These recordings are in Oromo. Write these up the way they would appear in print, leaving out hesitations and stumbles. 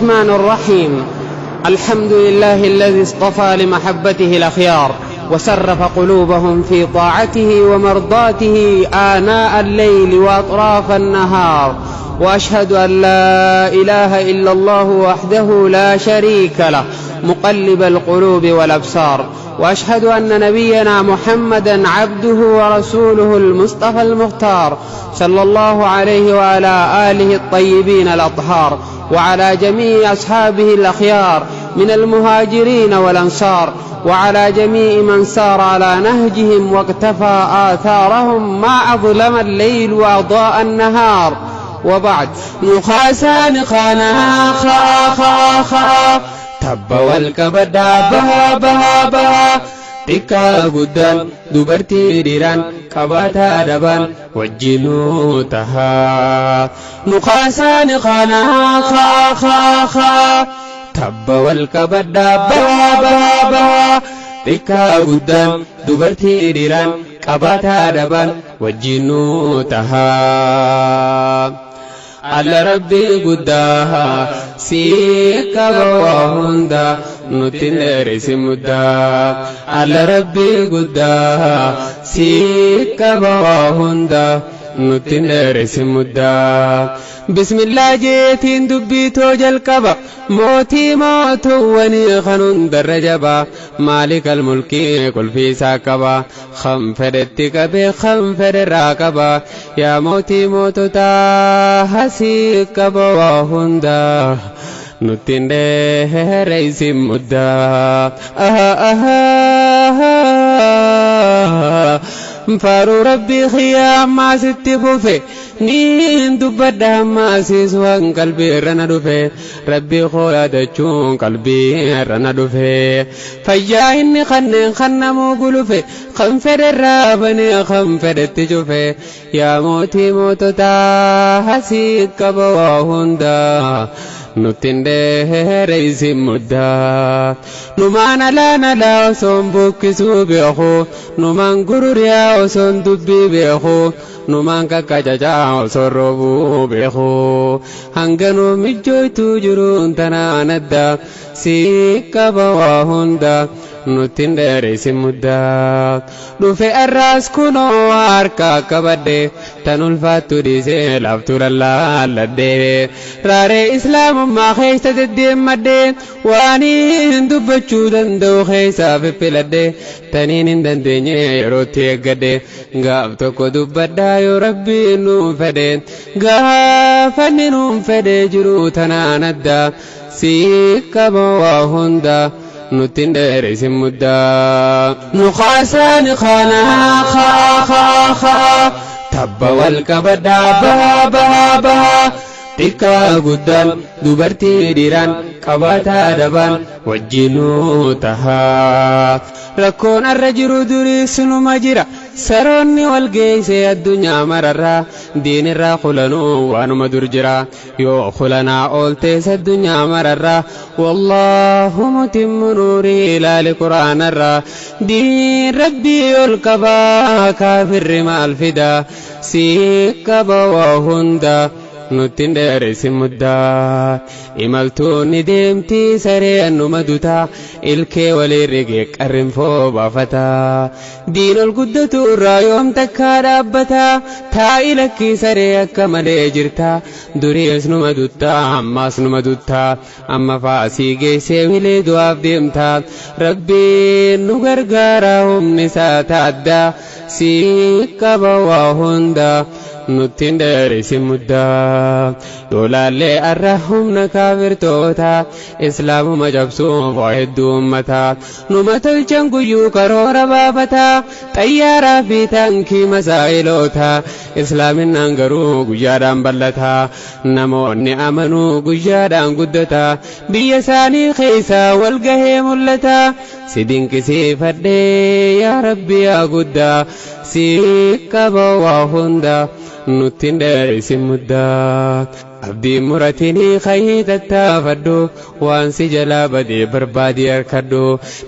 الرحمن الرحيم. الحمد لله الذي اصطفى لمحبته الأخيار وسرف قلوبهم في طاعته ومرضاته آناء الليل وأطراف النهار، وأشهد أن لا إله إلا الله وحده لا شريك له مقلب القلوب والأبصار، وأشهد أن نبينا محمدا عبده ورسوله المصطفى المختار، صلى الله عليه وعلى آله الطيبين الأطهار، وعلى جميع أصحابه الأخيار من المهاجرين والأنصار، وعلى جميع من سار على نهجهم واقتفى آثارهم ما أظلم الليل وأضاء النهار. وبعد، نخاسان خانا خا خا خا تب والكبدا بها بها بها xiqqaa guddaan dubartii dhiiraan qabaataa dhaban wajjinuu tahaa nuqaasaan qaanaa kaa kaa kaa tabba wal qabadhaa bahaa bahaa bahaa xiqqaa guddaan dubartii dhiiraan qabaataa dhaban wajjinuu tahaa. Alla Rabbi guddaa si qaba waa hunda nuti dheeresi muddaa. Alla Rabbi guddaa si qaba waa hunda nuti dheeresi muddaa. Bismillah jeetiin dubbii too jalqaba mootii mootuwwanii kan hundarra jaba maalikal mulkii qulfiisaa qaba kan fedhetti qabee kan fedherraa qaba yaa mootii moototaa hasii qaba waa hundaa nuti dheeresi muddaa. Faaruu Rabbii khiyyaa ammaa sitti fufe niin dubbadha ammaa siis waan qalbii irra na dhufe Rabbii koo yaadachuun qalbii irra na dhufe fayyaa inni kanneen kan namuu gulufe kan fedherraa banee kan fedhetti cufe yaa mootii moototaa hasii qaba waa hundaa nuti dheeresi muddaa. Numaan alaa osoon bukkisuu beeku numaan gururiyaa osoon dubbii beeku numaan kakkacacaa osoon roobuu beeku hanganuu mijjooytuu jiruun tanaan adda si qaba waa hundaa nuti dheeresi muddaa. Dhufe arraas kunoo harka qabadhe tan ulfaattu dhiisee laftu lallaalladhe raaree islaamummaa keessa deddeemmadhe waaniin dubbachuu danda'u keessaa fippiladhe taniin hin dandeenye yerootti eeggadhe gaaf tokko dubbadhaa yoo Rabbiin nuun fedhe gaafanni nuun fedhe jiru tanaan adda si qaba waa hundaa nuti dheeresi muddaa. Nuqaasaan qaanaa kaa kaa kaa tabba wal qabadhaa bahaa bahaa bahaa xiqqaa guddaan dubartii dhiiraan qabaataa dhaban wajjinuu tahaa. Rakkoon arra jiru duriis numa jira saroonni wal geessee addunyaa mararraa diinirraa kulanuu waanuma dur jira yoo kulanaa ooltees addunyaa mararraa wallaahu mutimmu nuurii ilaali quraanarraa diin Rabbii ol qabaa kaafirri maal fidaa si qaba waa hundaa nuti dheeresi muddaa. Imaltoonni deemtii saree annuma dutaa ilkee walii rigee qarrinfoo baafataa diin ol guddatu irraa yoom takkaa dhaabbataa taa'ii lakkii saree akka malee jirtaa duriis numa duttaa ammaas numa duttaa amma faasii geessee wilee du'aaf deemtaa Rabbiin nu gargaara humni isaa taaddaa si qaba waa hundaa nuti dheeresi muddaa. Doolaallee arra humna kaafirtoota islaamuma cabsuuf waa hedduu ummataa numa tolchan guyyuu karoora baafataa xayyaaraa fi taankii masaa'iloota islaaminaan garuu guyyaadhaan bal'ataa namoonni amanuu guyyaadhaan guddataa biyya isaanii keessaa wal gahee mul'ataa si dinqisiifadhee yaa Rabbi yaa guddaa si qaba waa hundaa nuti dheeresi muddaa. Abdiin muratinii khayii tattaafadhu waan si jalaa badee barbaadii harkadhu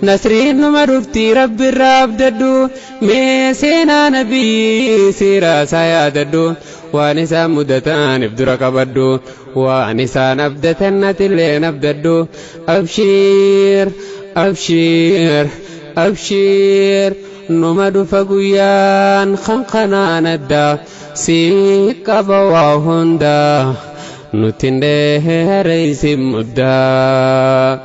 nasriin numa dhuftii Rabbi irraa abdadhu mee seenaa nabii siiraa isaa yaadadhu وانسان مدتان افدرك بدو وانسان ابدتنت اللي نبددو أبشير أبشير أبشير نمد فقيان خنقنا ندى سيك بواهندا نتنده رئيس مدى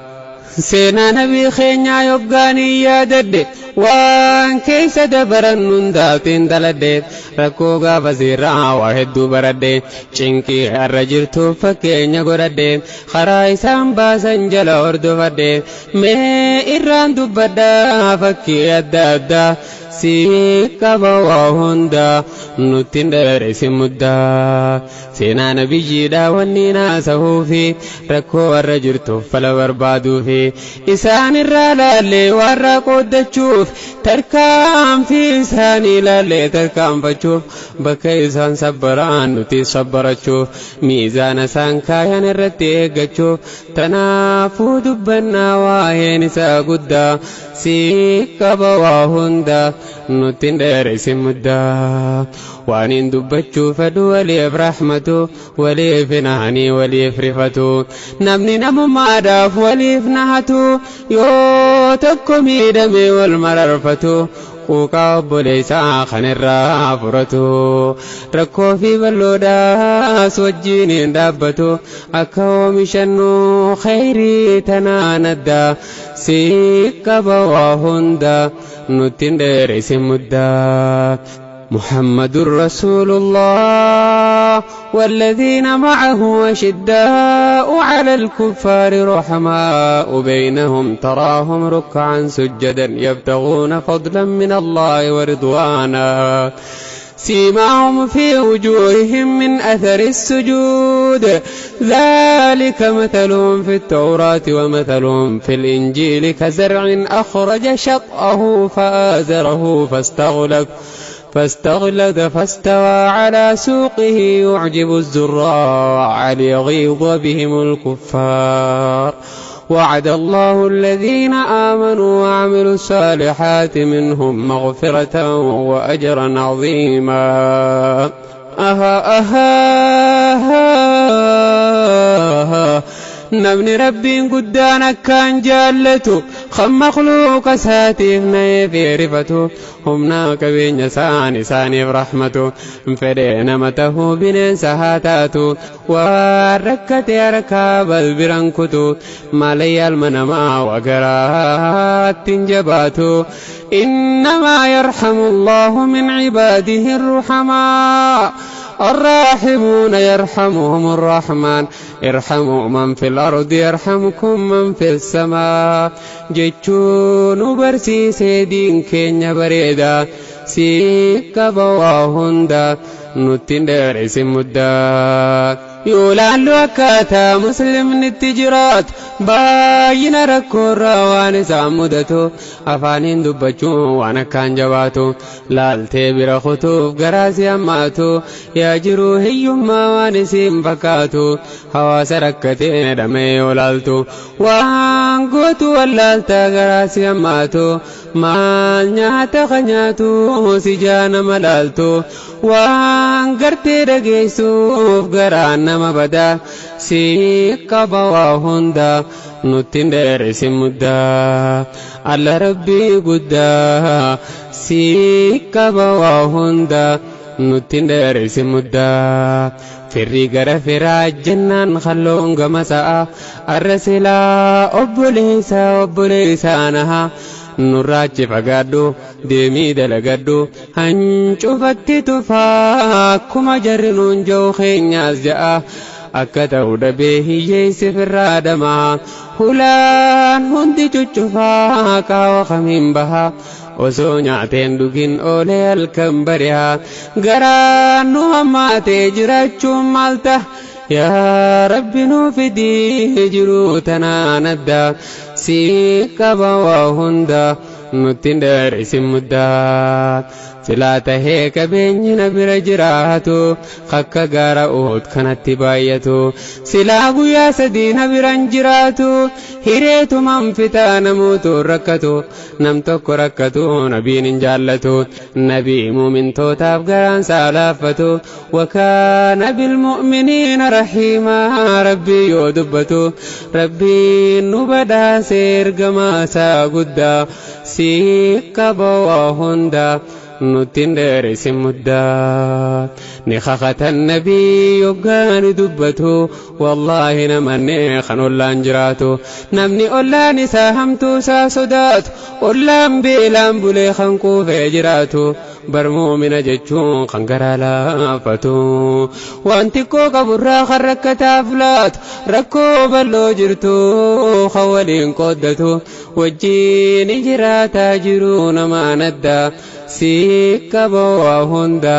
سينا نبي خينيا يبغاني يادد وان كيس دبرن ننداتين دلد ركوغا فزيرا واحد برد چنكي الرجرتو فكينيا غرد خراي سامبا سنجل اردو فد مي إران دبدا فكي أدادا سيكا بواهندا نتندر سمدا سينا نبي جيدا ونينا سهوفي ركو الرجرتو فلا بربادو في إسان الرالالي ورقو دچوف تركام في إساني لالي تركام فچوف بكا إسان صبران نتي صبرچوف ميزان سانكايان الرتي اگچوف تنافو دبنا واهين سا قدا سيكا بواهندا نتندر سمدا وانين دبچو فدو وليف رحمتو وليف نهاني وليف رفتو نمني نم ماداف وليف نهتو يو تكو ميدمي والمررفتو قوقا بوليسا خنرا فرتو ركو في بلودا سوجين دابتو أكو مشنو خيري تناندا سيكا بواهندا نتندر سمدا محمد رسول الله والذين معه أشداء على الكفار رحماء بينهم تراهم ركعا سجدا يبتغون فضلا من الله ورضوانا سيماهم في وجوههم من أثر السجود ذلك مثلهم في التوراة ومثلهم في الإنجيل كزرع أخرج شطأه فآزره فاستغلظ فاستوى على سوقه يعجب الزراع ليغيظ بهم الكفار وعد الله الذين آمنوا وعملوا الصالحات منهم مغفرة وأجرا عظيما نبني ربي قدانا كان جالتو خم مخلوق ساتيف نيفي رفتو همنا كبين ساني برحمتو فدينا مته بن سهاتاتو وركت يركاب البرنكتو مالي المنما وقرات تنجباتو إنما يرحم الله من عباده الرحماء الراحمون يرحمهم الرحمن ارحموا من في الأرض يرحمكم من في السماء جيتشون برسي سيدين كينيا بريدا سيكا بواهندا نتندر سمدا يولالو أكاتا مسلم نتجرات باين ركو روان سامدتو أفانين دبچو وانا كان جواتو لالتي برخطو غراسي أماتو ياجرو هيوما وانسيم فكاتو حواس ركتين دمي ولالتو وانقوتو واللالتا غراسي أماتو ما نياتا خنياتو سجان ملالتو وانقرتي رقيسو غران مبدا سيكا بواهندا نتندر سمدا على ربي قدا سيكا بواهندا نتندر سمدا فري غرفرا جنان خلون غمسا الرسلا أبوليسا نها نراجي فقادو ديمي دلقادو هنچو فتي تفا كما جرنون جو خينياز جاء أكتو دبيه جيسي في الرادما هلان هندي چوچفا كاو خمين بها osoo nyaateen dhugin oolee halkan bari'aa garaa nu hammaatee jiraachuun maalta yaa rabbi nuu fidii jiruu tanaan addaa sii qaba waa hunda nutti dheerisin muddaa silaatahee qabeenyi na bira jiraatu akka gaara Uhud kanatti baay'atu silaa guyyaa sadii na biran jiraatu hireetuman fitaa namuutu rakkatu nam tokko rakkatu nabiin hin jaallatu nabii muumintootaaf garaan saalaaffatu wakaana bilmu'miniina rahiimaa rabbii yoo dubbatu rabbiin nu badhaase ergamaa isaa guddaa si qaba waa hunda nutin dheeresi muddaa ni kakatan nabii yoggaani dubbatu wallaahi namanne kan ollaan jiraatu namni ollaan isaa hamtuu isaa sodaatu ollaan beelaan bulee kan quufee jiraatu bar muumina jechuun kan garaa laafatu waan xiqqoo qaburraa kan rakkataaf laatu rakkoo bal'oo jirtu kan waliin qooddatu wajjiin jiraataa jiru namaan addaa si qaba waa hunda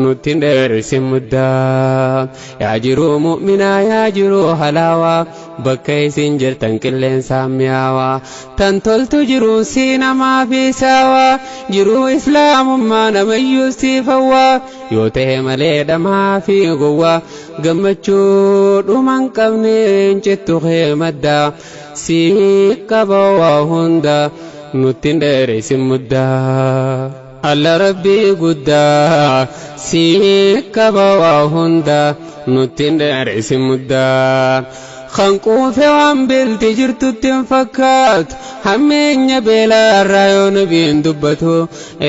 nutin dheeresi muddaa yaa jiru mu'minaa yaa jiru halaawaa bakka isin jirtan qilleensaan mi'aawaa tan toltu jiruun si namaa fi saawaa jiru islaamummaa namayyuu siifawwaa yoo ta'e malee dhamaa fi gowwaa gammachuu dhuman qabneen jettu kee maddaa si qaba waa hunda nutin dheeresi muddaa alla rabbii guddaa si qaba waa hunda nutin dheeresi muddaa kan quufe waan beelti jirtutti hin fakkaatu hammeenya beelaa irraa yoo nabiin dubbatu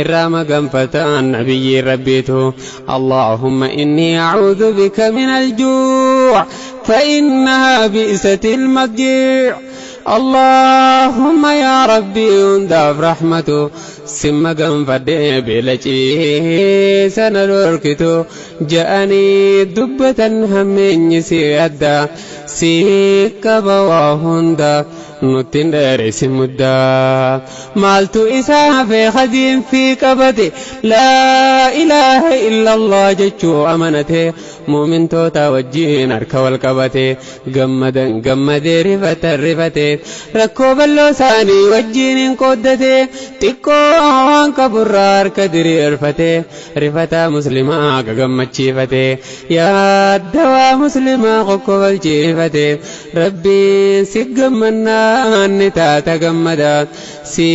irraa maganfataan nabiyyiin rabbiitu allahumma inni acuudhu bika min aljuu' fa innahaa bi'sati almadjiic اللهم يا ربي انداف رحمته سم غنفدي بلچي سنركتو جاني دبة همين سيادا سيكبا وهندا nutin dheeresi muddaa maaltu isaa fi khadiin fi qabate laa ilaaha illallah jechuu amanate muumintoota wajjiin harka wal qabate gammadee rifate rakkoo bal'oo isaanii wajjiin hin qooddate xiqqoo waan qaburraa harka diriirfate rifataa muslimaa gagammachiifate yaaddawaa muslimaa kokkobalchiifate rabbiin si gammannaa ni taata gammada si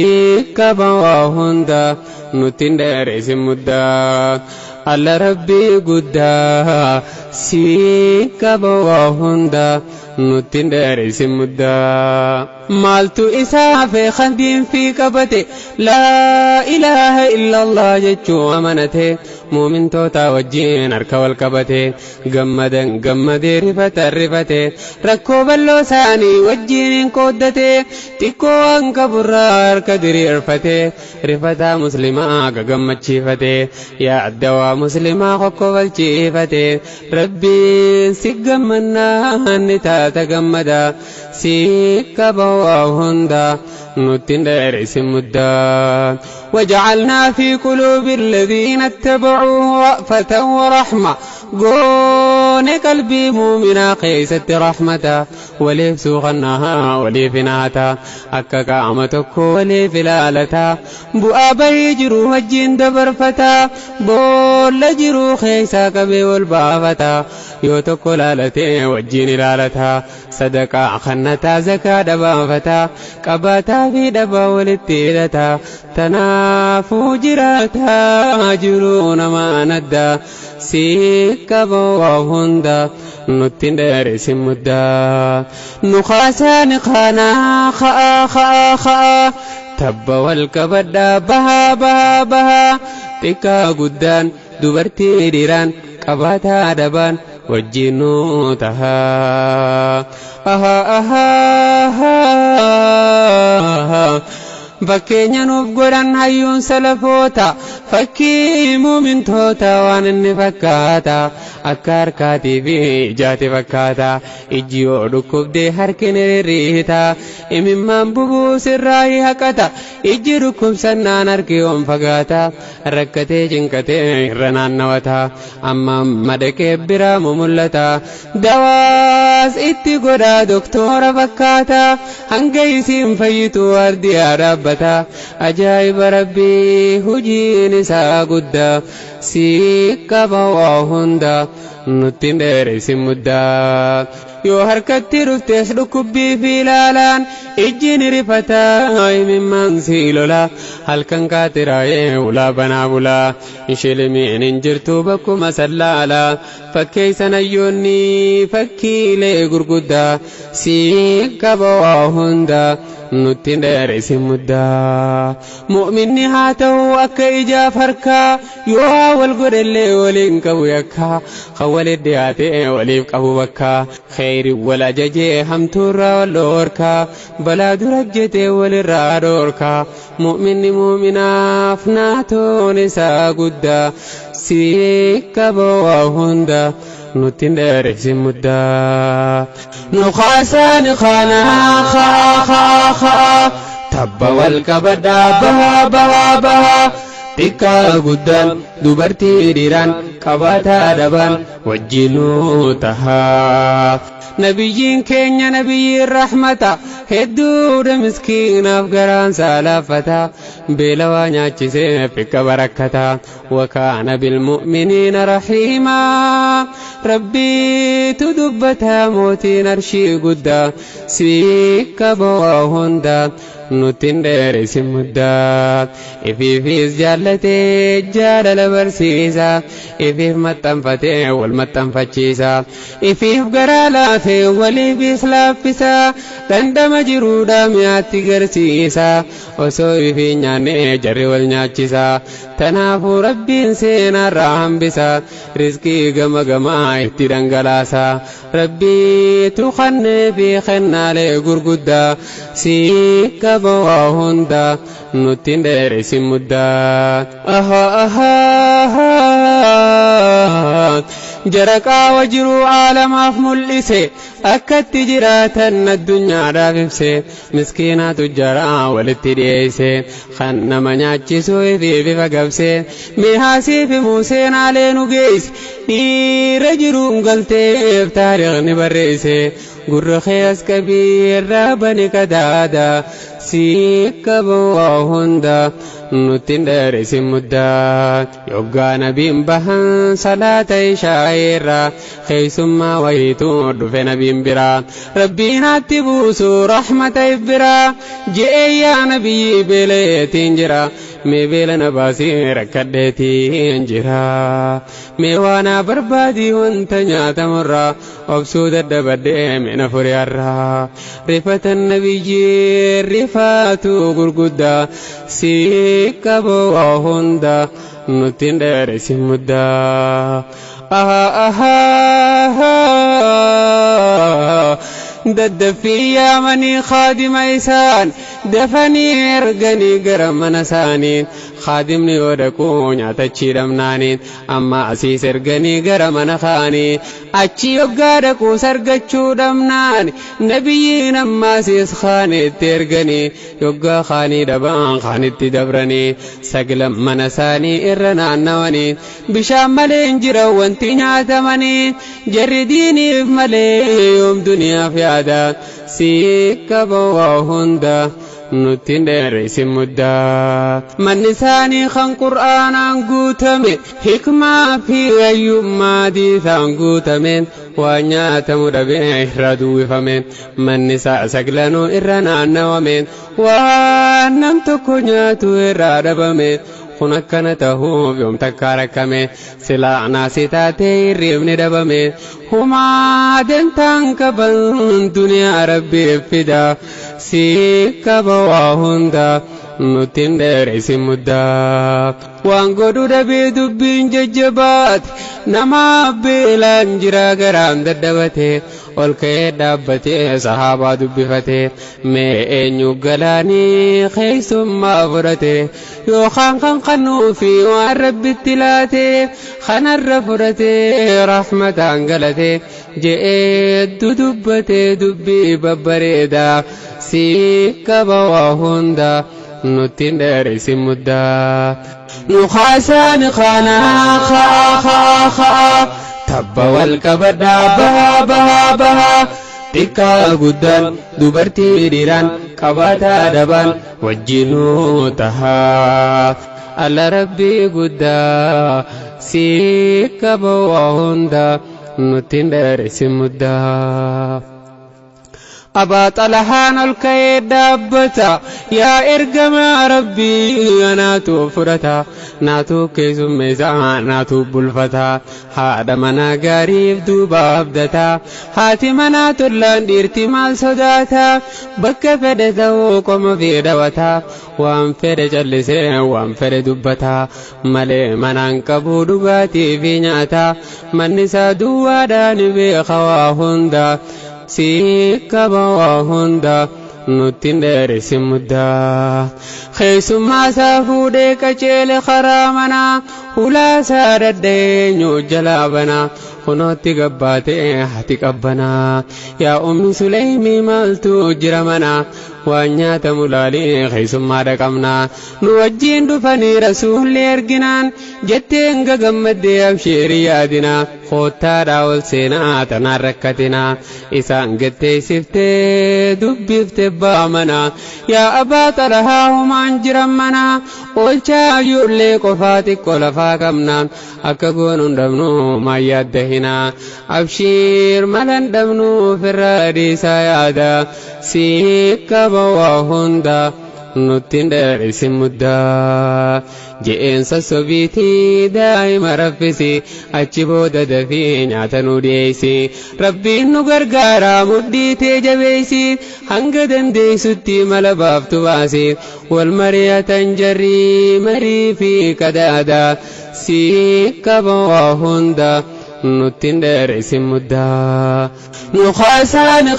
qaba waa hunda nutin dheeresi muddaa alla rabbii guddaa si qaba waa hunda nutin dheeresi muddaa maaltu isaa fi khadiin fi qabate laa ilaaha illallah jechuu amanate muumintoota wajjiin harka wal qabate gammadee rifate rakkoo bal'oo isaanii wajjiin hin qooddate xiqqoo waan qaburraa harka diriirfate rifataa muslimaa gagammachiifate yaaddawaa muslimaa kokkobalchiifate rabbiin si gammannaa ni taata gammada si qaba waa hunda nutin dheeresi muddaa وجعلنا في قلوب الذين اتبعوه رأفة ورحمة قون قلبي مؤمنا قيست رحمة ولي سوغنها ولي فناتا أكا قامتك ولي فلالتا بؤابي جرو هجين دبرفتا بول جرو خيسا كبي والبافتا يوتك لالتي وجين لالتا صدقا خنتا زكا دبافتا قباتا في دبا ولتيلتا تنافو جراتا جرون ما ندى سيكا بوهندا nutin dheeresi muddaa nuqaasaa niqaanaa kha'aa tabba wal qabadhaa bahaa xiqqaa guddaan dubartii dhiiraan qabaataa dabaan wajjinuu tahaa fakkeenya nuuf godhan hayyuun salafoota fakkii muumintoota waan inni fakkaata akka harkaatii fi ijaati fakkaata ijji yoo dhukkubdee harki ni rirriita imimmaan bubuu sirraa haqata ijji dhukkubsannaan harki yoon fagaata rakkatee cinqatee irra naannawata amma madaqee biraa mumullata dawaas itti godhaa doktoora fakkaata hanga isiin fayyitu ardiyaa dhaabbata ajaa'iba rabbii hujiin isaa guddaa si qaba waa hunda nutti dheeresi muddaa yoo harkatti dhuftees dhukkubbii fi laalaan ijjiin rifataa imimmaan si lola halkan kaatiraayee ulaa banaa bulaa ishilimiin hin jirtu bakkuma sallaalaa fakkeeysan ayyoonni fakkiilee gurguddaa si qaba waa hunda nutti dheeresi muddaa mu'minni haa ta'u akka ijaaf harkaa yoo wal godhellee waliin qabu yakkaa kan walitti dhiyaatee waliif qabu bakka kheyri wal ajajee hamtuurraa wal dhoorkaa balaa dura jetee walirraa dhoorkaa mu'minni mu'minaaf naatoon isaa guddaa si qaba waa hunda nutti dheeresi muddaa nu khaasaani khanaa tabba wal qabadhaa bahaa xiqqaa guddaan dubartii dhiiraan qabataa dhaban wajjinuu tahaa nabiyyiin keenya nabiyyiin rahmata hedduudha miskiinaaf garaan saalaafata beelawaa nyaachisee fikka barakkata wakaana bilmu'miniina rahiimaa rabbiitu dubbata mootiin arshii guddaa si qaba waa hunda nutti dheeresi muddaa ifiifis jaallatee jaalala barsiisa ifiif maxxanfatee wal maxxanfachiisa ifiif garaa laafee waliifis laaffisa dandama jiruudha mi'aatti garsiisa osoo ifii nyaannee jarri wal nyaachisa tanaafuu rabbiin seenaarraa hambisa rizqii gama gamaa itti dhangalaasa rabbiitu kannee fi kennaalee gurguddaa si qaba waa hunda nutti dheeresi muddaa jaraqaa wajiruu aalamaaf mul'ise akkatti jiraatan addunyaadhaaf ibse miskiinaa tujjaraa walitti dhiyeesse kan nama nyaachisuu fi bifa gabse mihaasii fi museenaalee nu geesse dhiira jiruun galteef taariikhni barreesse gurra kees qabiirraa bani kadaada si qaba waa hunda nutti dheeresi muddaa yoggaa nabiin bahan salaata ishaairraa keeysummaa wayituu dhufe nabiin biraa rabbiin hatti buusu rahmata ibbiraa je'ee yaa nabiyyi beeleetiin jira mee beela na baasii rakkadheetiin jira mee waanaa barbaadii wanta nyaatamurraa obsuu daddabadhee mina furiyaarraa rifatan nabiyyi rifaatu gurguddaa si qaba waa hunda nutti dheeresi muddaa daddafii yaamanii khaadima isaan dafanii erganii gara mana isaaniin khaadimni yoo dhaquu nyaatachii dhabnaaniin amma asiis erganii gara mana kaanii achi yoggaa dhaquus argachuu dhabnaan nabiyyiin ammaasiis kaanitti erganii yoggaa kaanii dhaban kaanitti dabranii saglan mana isaanii irra naannawanii bishaan malee hin jiran wanti nyaatamanii jarri diiniif malee yoom duniyaaf yaada si qaba waa hunda nutti dheeresi muddaa manni isaanii kan qur'aanaan guutame hikmaa fi hayyummaa diisaan guutameen waa nyaatamu dhabee irra duwwifameen manni isaa saglanuu irra naannawameen waan nam tokko nyaatu irraa dhabameen kun akkana tahuuf yoom takkaa rakkame silaa naasi taatee hirriibni dhabame humaa dantaan qaban duniyaa rabbiif fida si qaba waa hunda nutti dheeresi muddaa waan godhu dhabee dubbiin jajjabaate nama beelaan jira garaan daddabate ol ka'ee dhaabbatee sahaabaa dubbifate mee eenyu galaanii keeysummaa fudhate yookaan kan qannuu fi waan rabbitti laate kanarra fudhate rahmataan galate je'ee dudubbate dubbii babbareedaa si qaba waa hunda nutti dheeresi muddaa nu khaasaani khanaa tabba wal qabadhaa bahaa xiqqaa guddaan dubartii dhiiraan qabataa dhaban wajjinuu tahaa alla rabbii guddaa si qaba waa hunda nutti hin dheeressin muddaa. أبا طلحان الكيد دابتا يا إرقما ربي ناتو فرتا ناتو كيسو ميزا ناتو بلفتا هذا منا قريب دوبا أبدتا هاتي منا تلان ديرتي مال صداتا بك فدتو قم في دوتا وان فد جلسي وان فد دبتا ملي منان كبو دباتي في ناتا من نسا دوادان بخوا هندا si qaba waa hunda nutti hin dheeressin muddaa. Keessummaa isaa fuudhee qajeele karaa manaa hulaasaa daddeenyu jalaa banaa kunootti gabbaatee hati qabbanaa. Yaa ummi Suleymii maaltu jira manaa waan nyaatamu laalee keessummaa dhaqabnaa. Nu wajjiin dhufanii rasuulli erginaan jetteen gagammaddee abshiirii yaadinaa. Koottaadhaa ol seenaa tanaan rakkatinaa isaan getteessiftee dubbifte baamanaa. Yaa abbaa Xalahaa humaan jiran manaa oolchaa ijoollee qofaa xiqqoo lafaa qabnaa akka goonuun dhabnu maan yaadda hinaa. Abshiir malan dhabnu ofirraa dhiisaa yaada si qaba waa hunda nutti hin dheeressin muddaa. Je'een sossobiitii daa'ima raffisi achi booda dafii nyaata nu dhiyeessi. Rabbiin nu gargaara mudhii tee jabeessi hanga dandeessutti mala baaftu baasi. Wal mari'atan jarri marii fi qadaada si qaba waa hunda nutti hin dheeressin muddaa. Nu khaasaani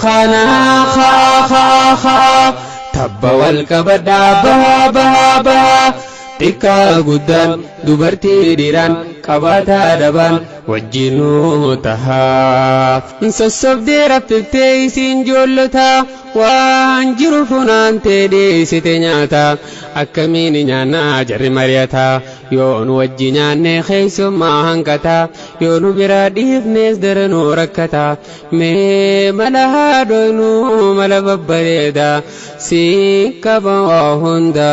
khaanaa tabba wal qabadhaa bahaa xiqqaa guddaan dubartii dhiiraan qabaataa dhabaan wajjinuu tahaa. Sossobdee raffiftee isiin joollotaa waan jiru funaantee dhiyeessite nyaataa akkamiin nyaannaa jarri mari'ataa. Yoo nu wajji nyaannee keessummaa hanqataa yoo nu biraa dhiifnees daranuu rakkataa. Mee mala haadhoynuu mala babbareedaa si qaba waa hunda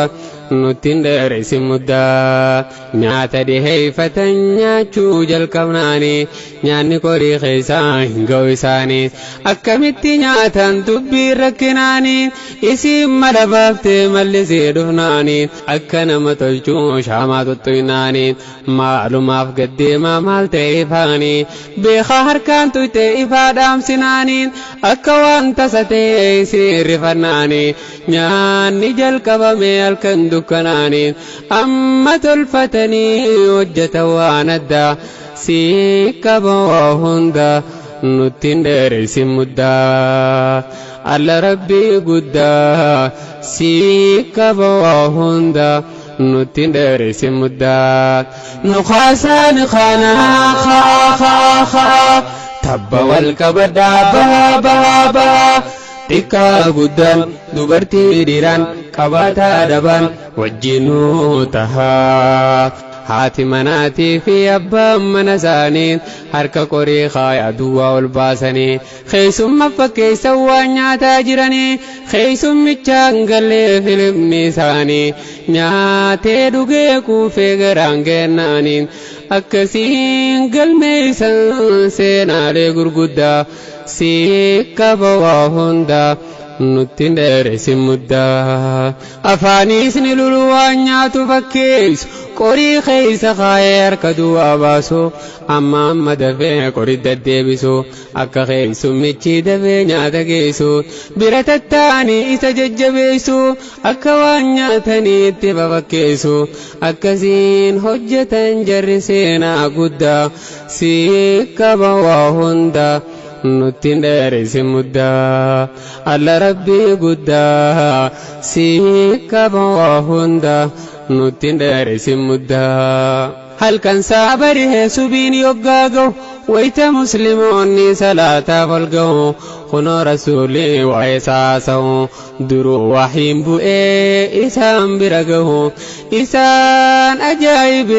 nutti hin dheeressin muddaa. Nyaata dhiheeffatan nyaachuu jalqabnaanii nyaanni qorii keessaa hin ga'u isaanii akkamitti nyaatan dubbii rakkinaanii isiin mala baaftee mallisee dhufnaanii akka nama tolchuu shaamaa tuttuinaanii maalumaaf gaddeemaa maal ta'e ifaanii beekaa harkaan tuyte ifaa dhaamsinaanii akka waan tasa ta'e isiin rifannaanii nyaanni jalqabame halkan dukkanaanii amma tolfatanii hojjeta waan addaa si qaba waa hunda nutti hin dheeressin muddaa. Alla rabbii guddaa si qaba waa hunda nutti hin dheeressin muddaa. Nu khaasaani khaanaa tabba wal qabadhaa bahaa xiqqaa guddaan dubartii dhiiraan qabaataa dhabaan wajjinuu tahaa. Haati manaatii fi abbaan mana isaanii harka qorii kaayaa duwwaa ol baasanii keessumma fakkeessa waan nyaataa jiranii keessummichaan gallee filimni isaanii nyaatee dhugee kuufee garaan kennaanii akkasiin galmeessan seenaalee gurguddaa si qaba waa hundaa nutti hin dheeressin muddaa. Afaaniis ni lulu waan nyaatu fakkeessu qorii keessa kaayee harka duwwaa baasu amma dafee qorii deddeebisu akka keessummichi dafee nyaata geessu bira tattaanii isa jajjabeessu akka waan nyaataniitti fafakkeessu akkasiin hojjetan jarri seenaa guddaa si qaba waa hundaa nutti hin dheeressin muddaa. Alla rabbii guddaa si qaba waa hundaa nutti hin dheeressin muddaa. Halkan saa barihee subiin yoggaa ga'u ويت مسلموني صلاة فالقو خنو رسولي وعيساسه درو وحيم بؤي إسان برقه إسان أجايب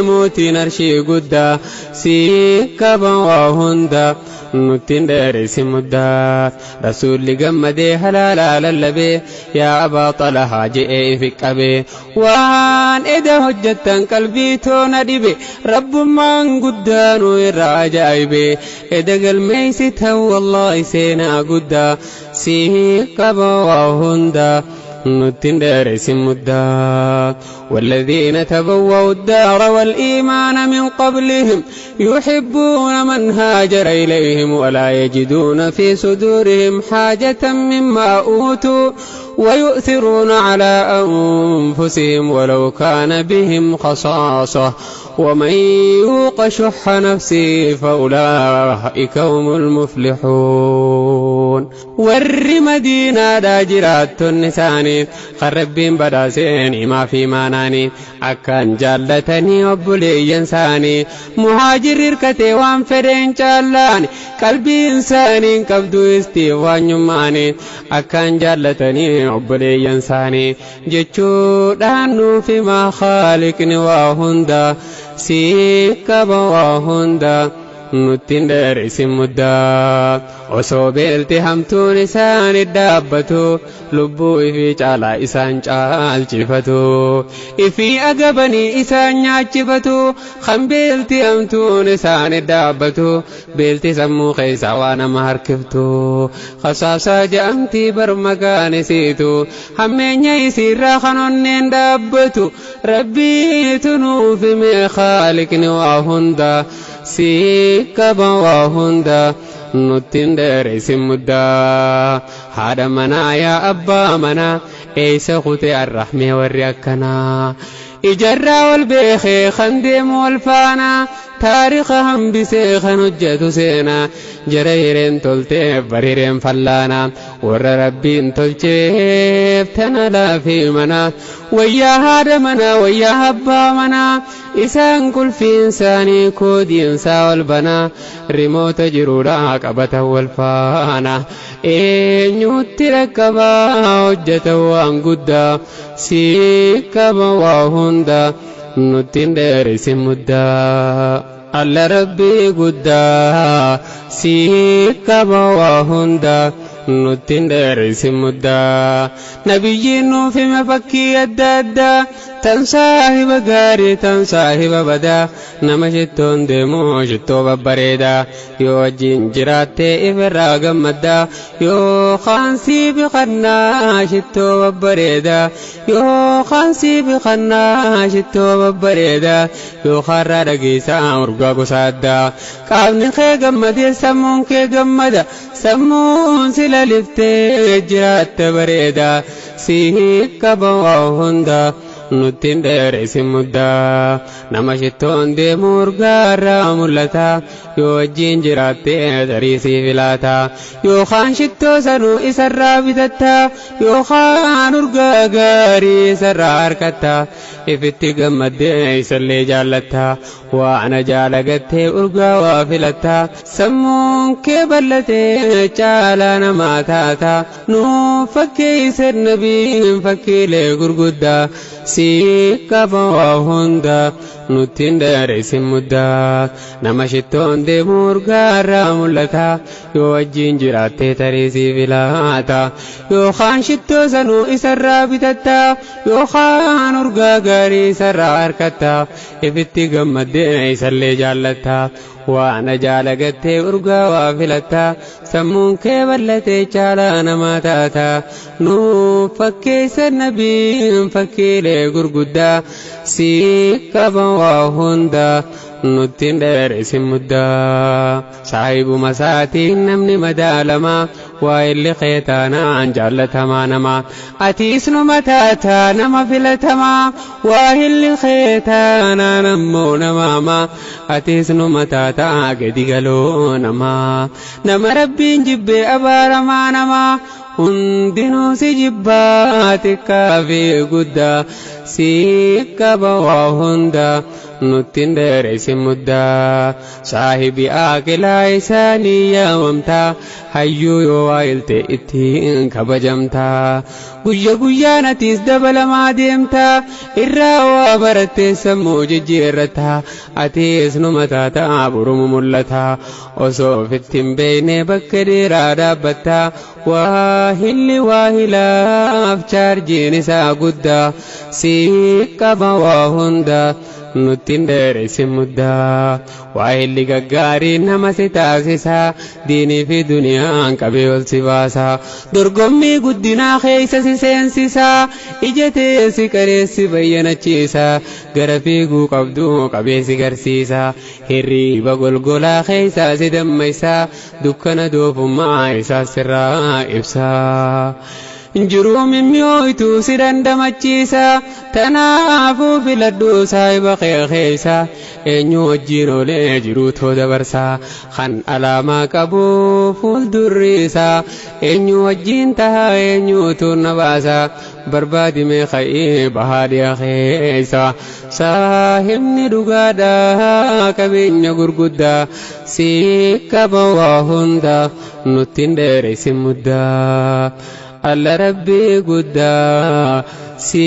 موتي نرشي قدا سيكبا وهندا نتين دارسي مدات رسول قمدي هلالا للبي يا أبا طلحة جئي في قبي وان إذا هجتا قلبي توندبي رب من قدانو الراجعيبي إذا قلمي ستها والله سينا قدا سيقبا وهندا نتين دارسي مدات والذين تبوأوا الدار والإيمان من قبلهم يحبون من هاجر إليهم ولا يجدون في صدورهم حاجة مما أوتوا ويؤثرون على أنفسهم ولو كان بهم خصاصة ومن يوق شح نفسه فأولئك هم المفلحون ور مدينة داجرات النساني خربين بداسين ما في ماناني أكان جالتني وبلي إنساني مهاجر إركتي وان فرين جالاني قلبي إنساني كبدو استيوان يماني أكان جالتني وبلي إنساني جيشو دانو فيما خالقني وهندا سيكبا وهندا نتين دارسي مدات osoo beelti hamtuun isaan dhaabbatu lubbuu ifii caalaa isaan caalchifatu ifii agabanii isaan nyaachifatu kan beelti hamtuun isaan dhaabbatu beelti sammuu keessaa waa nama harkiftu khasaasaa ja'amtii barmagaan isiitu hammeenya isiirraa kan onneen dhaabbatu rabbiitu nuuf hime khaliqni waa hunda siikaba waa hunda نتين دارسي مدا هذا منا يا أبا منا إيسا خوتي الرحمة والرياكنا إجرى والبيخي خندم والفانا تاريخهم بسيخ نجة سينا جريرين تلتيف بريرين فلانا ور ربين تلتيف تنالا في منا ويا هذا منا ويا أبا منا إسان كل في إنساني كود ينسى والبنا ريموت جرودا قبته والفانا إن يتركبا وجته وانقدا سيكبا وهندا نتين دارسي مدا الله ربي قدا سيكبا وهندا نتين دارسي مدا نبي في مفكي الدادا تنصاحب غاري تنصاحب بدا نمشتون دمو شتو ببريدا يو جنجراتي إفرا غمدا يو خانسي بخنا شتو ببريدا يو خانسي بخنا شتو ببريدا يو خرا رقيسا مرقا قصادا قابن خي غمدي سمون كي غمدا سمون سلا لفتي جرات بريدا سيهيك بواهندا نتين دارسي مدا نمشتون دي مرغارا ملتا يو جنجراتي دريسي فلاتا يو خان شتو سنو إسرا بتتا يو خان urga غاري سرا harkata إفتي غمدي إسلي جالتا وانا جالغتي urga وافلتا سمون كبلتي چالانا ماتاتا نو فكي سر نبي فكي لي غرغدا سيكبا وهندا نتين دارسي مدا نمشتون دي مرغارا ملتا يو جنجراتي تريسي فلاتا يو خان شتو سنو إسرا بتتا يو خان urga غاري سرا harkata إفتي غمدي إسلي جالتا وانا جالغتي urga وافلتا سمون كبلتي چالانا ماتاتا نو فكي سر نبي فكي لي غرغدا سيكبا وهندا نتين دارسي مدا صاحب مساتين نمني مدالما وإلي خيتانا عن جالتما نما أتيسن متاتا نما فلتما وإلي خيتانا نمو نماما أتيسن متاتا قدي قلو نما نما ربي جبي أبارما نما hundinuu si jibbaate kaafee guddaa si qaba waa hunda nuttin dheereysin muddaa saahibi aaqilaa isaanii yaamamtaa hayyuu yoo waayilte ittiin kabajamtaa guyya guyyaan atiis dabalamaa deemtaa irraa waa barattee sammuu jijjiirrataa atiis numa taataa burumu mul'ataa osoo ofitti hin beekne bakka dheeraa dhaabbattaa waahilli waahilaaf chaarjiin isaa guddaa sii qaba waa hundaa nuttin dheereysin muddaa waahilli gaggaarii nama si taasisaa diinii fi duniyaan qabee ol si baasaa dorgommii guddinaa keeysa si seensisaa ijatee si qareessi bayyanachiisaa gara fiiguu qabduu qabee si garsiisaa hirriiba golgolaa keeysaa si dammeysaa dukkana doofummaa isaa sirraa ibsaa jiruu mimmiyooytuu si dandamachiisaa tanaafuu filadhuu saahiba keeysaa eenyu wajjiin oolee jiruutoo dabarsaa kan alaamaa qabu fuuldurri isaa eenyu wajjiin tahaa eenyuutuu na baasaa barbaadimee ka'ee bahaadiyaa keeysaa saahibni dhugaadhaa qabeenya gurguddaa si qaba waa hundaa nuttin dheereysin muddaa alla rabbii guddaa si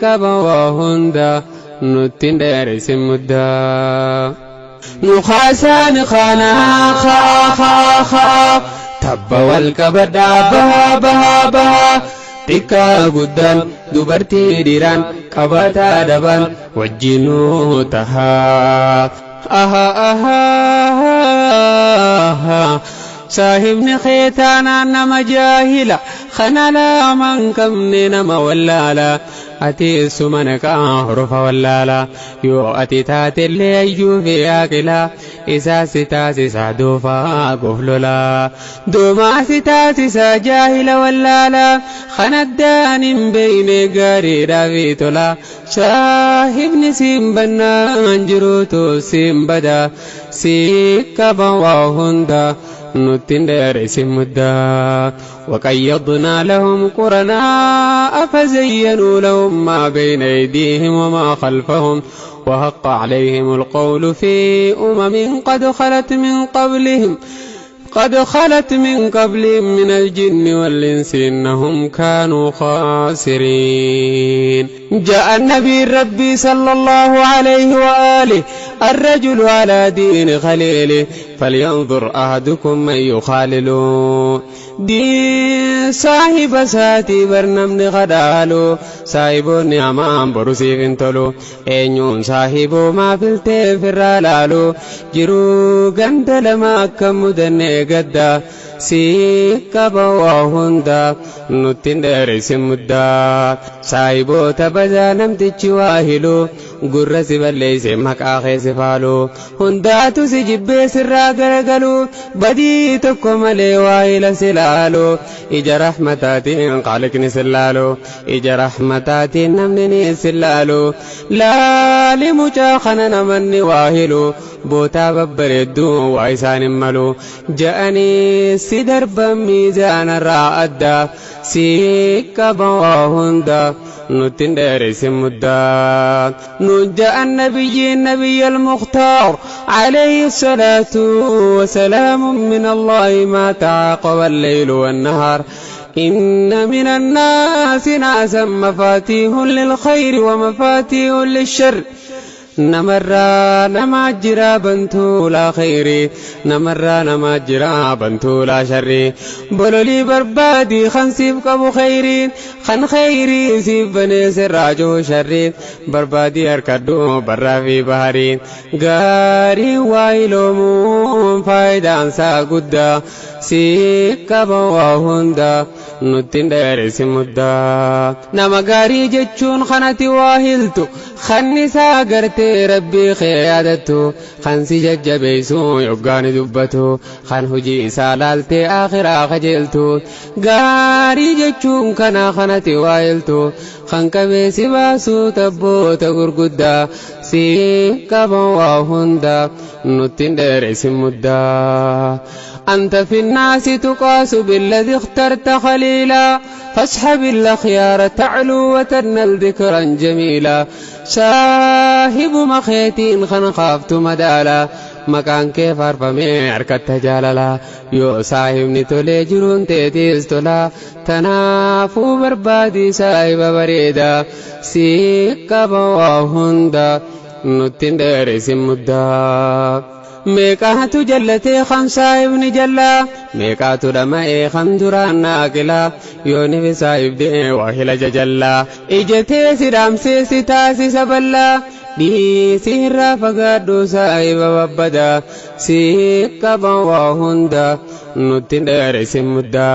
qaba waa hundaa nuttin dheereysin muddaa nu khaasaan khaa tabba wal qabadhaa bahaa xiqqaa guddaan dubartii dhiiraan qabataa dhaban wajjinuu tahaa saahibni keetaanaan nama jaahila kana laaman qabne nama wallaala ati suma naqaa hurufa wallaala yoo ati taatellee ayyuu fi aaqilaa isaa si taasisaa doofaa goflolaa doomaa si taasisaa jaahila wallaala kanaddaan hin beeyne gaariidhaa fi tolaa saahibni siin bannaan jiruutu siin badaa si qaba waa hundaa nuttin dheereysin muddaa وقيضنا لهم قرناء فزينوا لهم ما بين أيديهم وما خلفهم وحق عليهم القول في قد خلت من قبلهم من الجن والإنس إنهم كانوا خاسرين جاء النبي ربي صلى الله عليه وآله الرجل على دين خليله فلينظر أحدكم من يخالل دين صاحب ساتي برنمن خدالو صاحبوني أمام برسيف انتلو أينيون صاحبو ما فلتي فرالالو جرو غند لما كم دني قدا si qaba waa hundaa nuttin dheereysin muddaa saahiboota badaa namtichi waa hiluu gurra si balleeyse maqaa keesi faaluu hundaatu si jibbee sirraa garagaluu badii tokko malee waa hila si laaluu ija rahmataatiin qaaliqni si laaluu ija rahmataatiin namni ni si laaluu laali mucaa kana namanni waa hiluu bootaa babbareedduu waa isaan hin maluu ja'anii si darban miizaanarraa addaa si qaba waa hundaa nuttin dheereysin muddaa nun ja'an nabiyyi المختار عليه الصلاة وسلام من الله ما تعاقب الليل والنهار إن من الناس ناسا مفاتيح للخير ومفاتيح للشر نمرّا نماجرا بنتو لا خيري نمرّا نماجرا بنتو لا شري بلولي بربادي خنسيب كبو خيرين خن خيري سيب بني سراجو شرين بربادي أركدو برا في بحرين غاري وايلومون فايدان سا قدا سيكبا وهندا نتين ديرس مدّا نما غاري جچون خنتي واهلتو خنسا غرتي ربي خيادتو خنسي ججبيسو يوغاني دبتو خن هجي سالالتي آخرا خجلتو غاري جچون خنا خنتي واهلتو خن كبيسي باسو تبو تغرقدا سيكب وهندا نتندر سمدا أنت في الناس تقاس بالذي اخترت خليلا فاصحب الأخيار تعلو وتنل ذكرا جميلا شاهب مخيتين خنخافت مدالا مكان كيف أرفمي عركت جاللا يو صاحبني تولي جرون تيتيز تولا تنافو بربادي صاحب بريدا سيكا بواهندا نتندر سمدا ميقاتو جلتي خمسة ابن جلا ميقاتو دمائي خندران ناقلا يوني بسايب دي وحيل ججلا اجتي سرام سيسي تاسي سبلا دي سيرا فقادو سايب وبدا سيكا بواهندا نتندر سمدا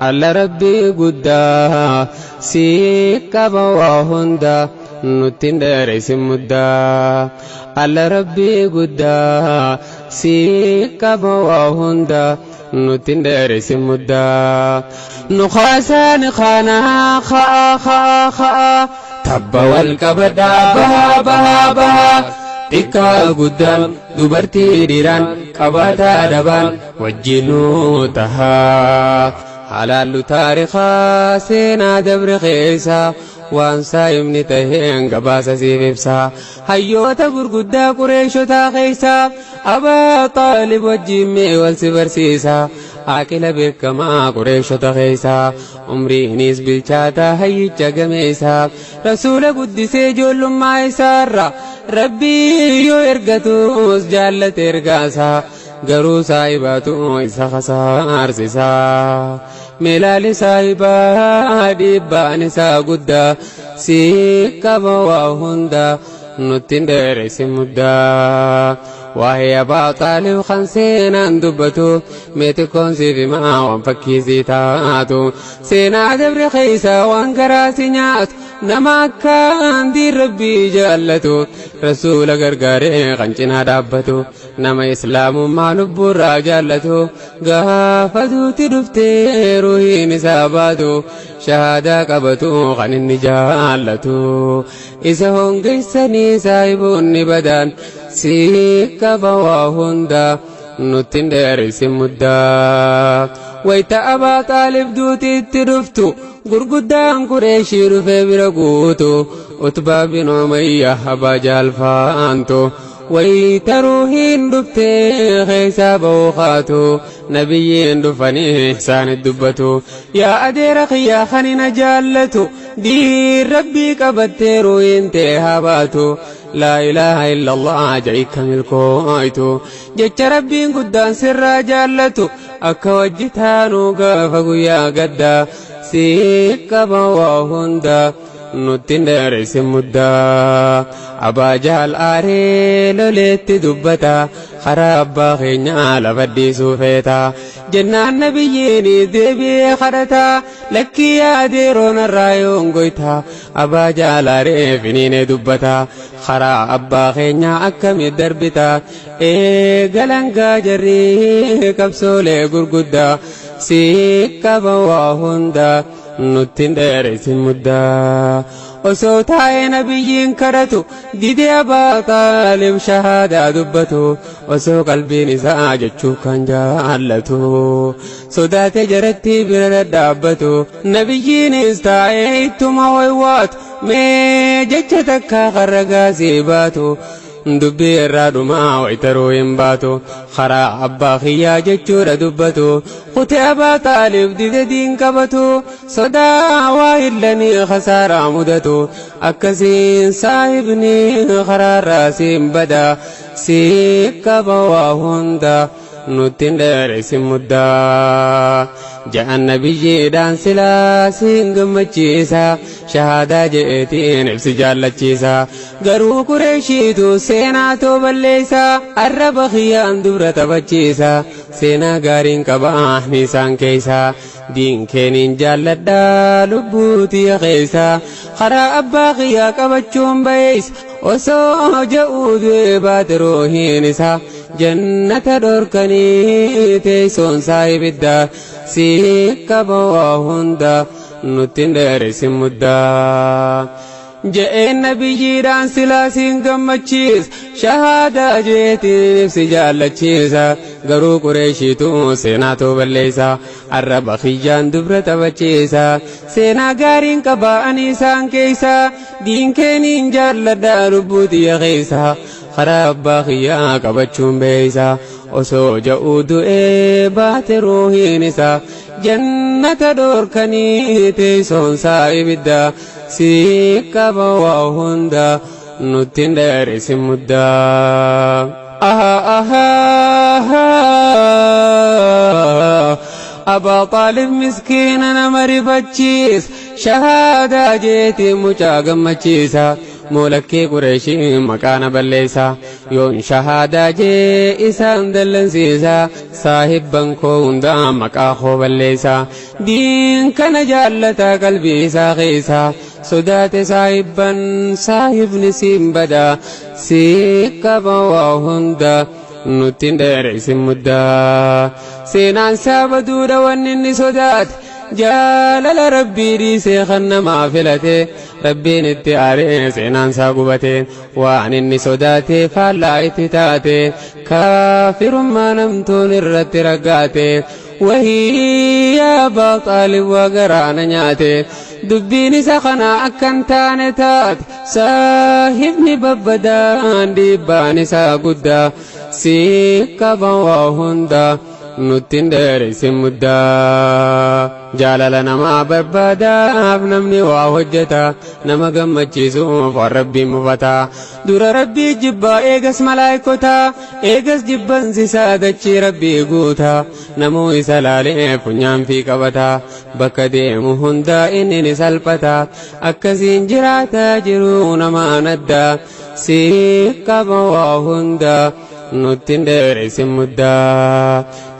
على ربي قدا سيكا بواهندا نتندر سمدا على ربي قدا سيكا بواهندا نتندر سمدا نخاسا نخانا خا تبا والكبدا بها بها بها تكا قدام دبرتي ديران كباتا دبان وجنو تها حلال تاريخا سينا دبر خيسا وانسا ابن تهين قباسا سيفيفسا حيوتا قرقودا قريشوتا خيسا أبا طالب وجيمي والسبرسيسا آكل بركما قريشوتا خيسا عمري نيس بالشاتا هيجا قميسا رسول قدسي جول ما يسارا ربي يو ارغتوس جالت ارغاسا غرو صاحباتو إسا خسار سيسا ملال صاحبا ديبان سا قدا سيكا بواهندا نتندر سمدا وهي باطالب خنسينا دبتو ميتكون سيفما وانفكي سيتاتو سينا دبر خيسا وانقراسي نيات نما كان دي ربي جالتو رسول غرغاري خنچنا دابتو نما اسلام ما لبورا جالتو غافتو تدفتي روحي نساباتو شهادة قبتو خنن جالتو إذا هون قيساني سايبون بدان سيكا بواهندا نتندر سمدا ويتا أبا طالب دوتي تدفتو غرغدان قريشي رفي برقوتو أتبا بن أمية أبا جالفانتو ويتروهين دفتي خيسا بوخاتو نبيين دفني إحسان الدبتو يا أدير خيا خنين جالتو دي ربي كبتيرو انتهاباتو لا إله إلا الله جايك ملكويتو جيك ربي قدان سر جالتو أكا وجتانو قافقو يا قدا سيكا بواهندا نتندر سمدا أبا جهل آري لوليت دبتا خراب باخينا لفدي سوفيتا جنان نبييني ديبي خرتا لكي يا ديرون الرايون قويتا أبا جهل آري فينين دبتا خراب باخينا أكم دربتا قلنقا جري كبسولي قرقودا سيكا بواهندا نتندر سمدا وصوتاي نبيين كرتو ديدي أبا طالب شهادة دبتو وصو قلبي نساء جتشو كان جالتو صدات جرتي برد دابتو نبيين استعيتو مويوات مي جتشتك خرقا سيباتو دبي الرادو ما ويترو ينباتو خرا أبا خيا جتشور دبتو قتي أبا طالب دين كبتو صدا واهلني خسارة مدتو أكسين صاحبني خرا راسين بدا سيكا بواهندا نتندر سمدا جاء النبي دان سلاسين قمتشيسا شهادة جئتين نفس جالتشيسا قرو قريشيتو سيناتو بليسا الرب خيان دورة بچيسا سينا قارين كباح نيسان كيسا دين كينين جالدا لبوتي خيسا خرا أبا خيا كبچون بيس وسو جؤود باتروهينسا جنة دوركني تيسون سايب الدا سيكا بواهندا نتندر سمدا جئن بجيران سلاسين قمتشيس شهادة جيتي نفسي جالتشيسا قرو قريشيتو سيناتو بالليسا الرب خيجان دبرة بچيسا سينا قارين قبا أنيسان كيسا دين كينين جالدا ربوتي غيسا خراب باخيا قبچون بيسا osoo ja'uu du'ee baate ruuhiin isaa jannata dhoorkanii teessoon isaa ibidda si qaba waa hunda nutti hin dheeressin muddaa. Abaa Xaalib miskiina nama rifachiis shahaadaa jeetii mucaa gammachiisa. مولكي قريشي مكان بليسا يون شهادة جي إسان دلنسيسا صاحب بنكون دا مكاخو بليسا دين كان جالتا قلبي ساقيسا صدات صاحبا صاحب نسيم بدا سيكا بواهن نتين ديريس مدى سينان سابدو دوانني صدات جالل ربي ريسي خن ما فلته ربي نتعاري سينان ساقبته وعن النسوداتي فالا اتتاته كافر ما نمتون الرت رقاته وهي أبا طالب وقرانا نياته دبيني سخنا أكن تانتات صاحبني ببدان ديباني ساقودا سيكا بواهندا نتين ديريس مدى جالل نما بربادا نمني وحجتا نما قمتشيسو فربي مفتا دور ربي جبا ايغس ملايكوتا ايغس جبا سيسادتشي ربي قوتا نمو إسلالي فنيام في قبتا بك ديمو هندا إني سلبتا أكسين جراتا جرون ما ندى سيكا بواهندا نتين ديريس مدى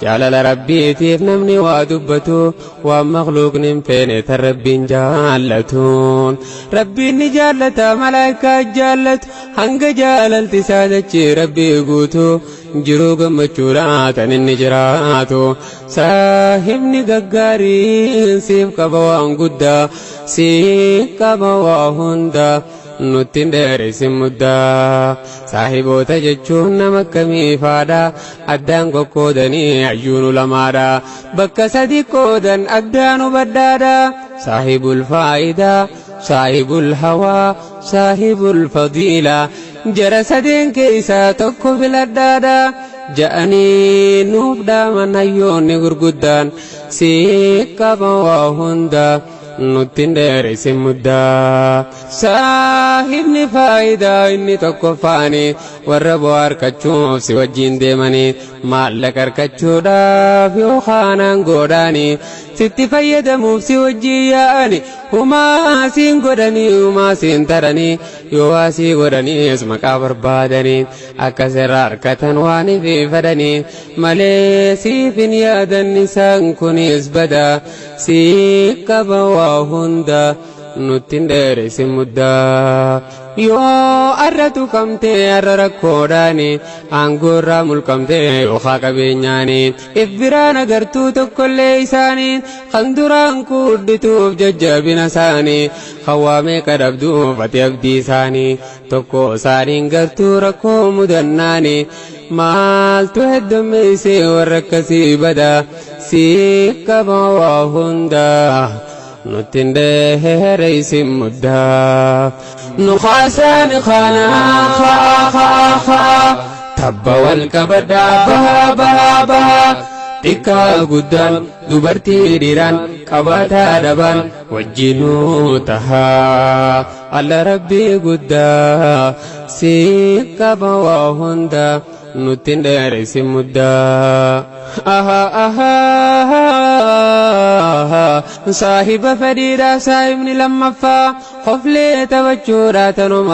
جالل ربي تيف نمني وادبتو ومخلوق نمفين تربين جالتون ربي نجالتا ملايكا جالت هنگ جالل تسادتشي ربي قوتو جرو قمچورات النجراتو صاحبني ققارين سيف كبوان قدا سيف كبواهندا نتين ديريس مدى صاحبوتا جچون نمكمي فادا أدان قودني عيون لمادا بك سدي قودن أدان بدادا صاحب الفائدة صاحب الهوى صاحب الفضيلة جرسدين كيسا تكو بلدادا جأني نوبدا من أيوني غرقودان سيكا بواهندا نتين ديريس مدى صاحبني فايدة إني تكفاني والربو أركتشوف سوجين ديماني مالك أركتشو دافي وخانان قوداني ستي فايدة سوجي ياني هما سين قدني هما سين ترني يواسي قدني اسمك بربادني أكسر أركتن واني في فدني مليسي في نيادا نسان كنيس بدا سيكا بواهندا نتين ديريس مدى يو أردو كمتي أرركوداني أنقر ملكمتي وخاك بينياني إفبران أغرتو تكل ليساني خندران كودتو بججب نساني خوامي كدبدو فتي أبدي ساني تكو ساني غرتو ركو مدناني مال تهدم ميسي وركسي بدا سيكا بواهندا نتين ديريس مدى نخاسان خانا خا تبا والكبدا بها تكا قدان دبرتي ديران كباتا دبان وجنو تها على ربي قدا سيكا بواهندا نتين ديريس مدى صاحب فريدا صاحبني لما فا خفلي توجورا تنو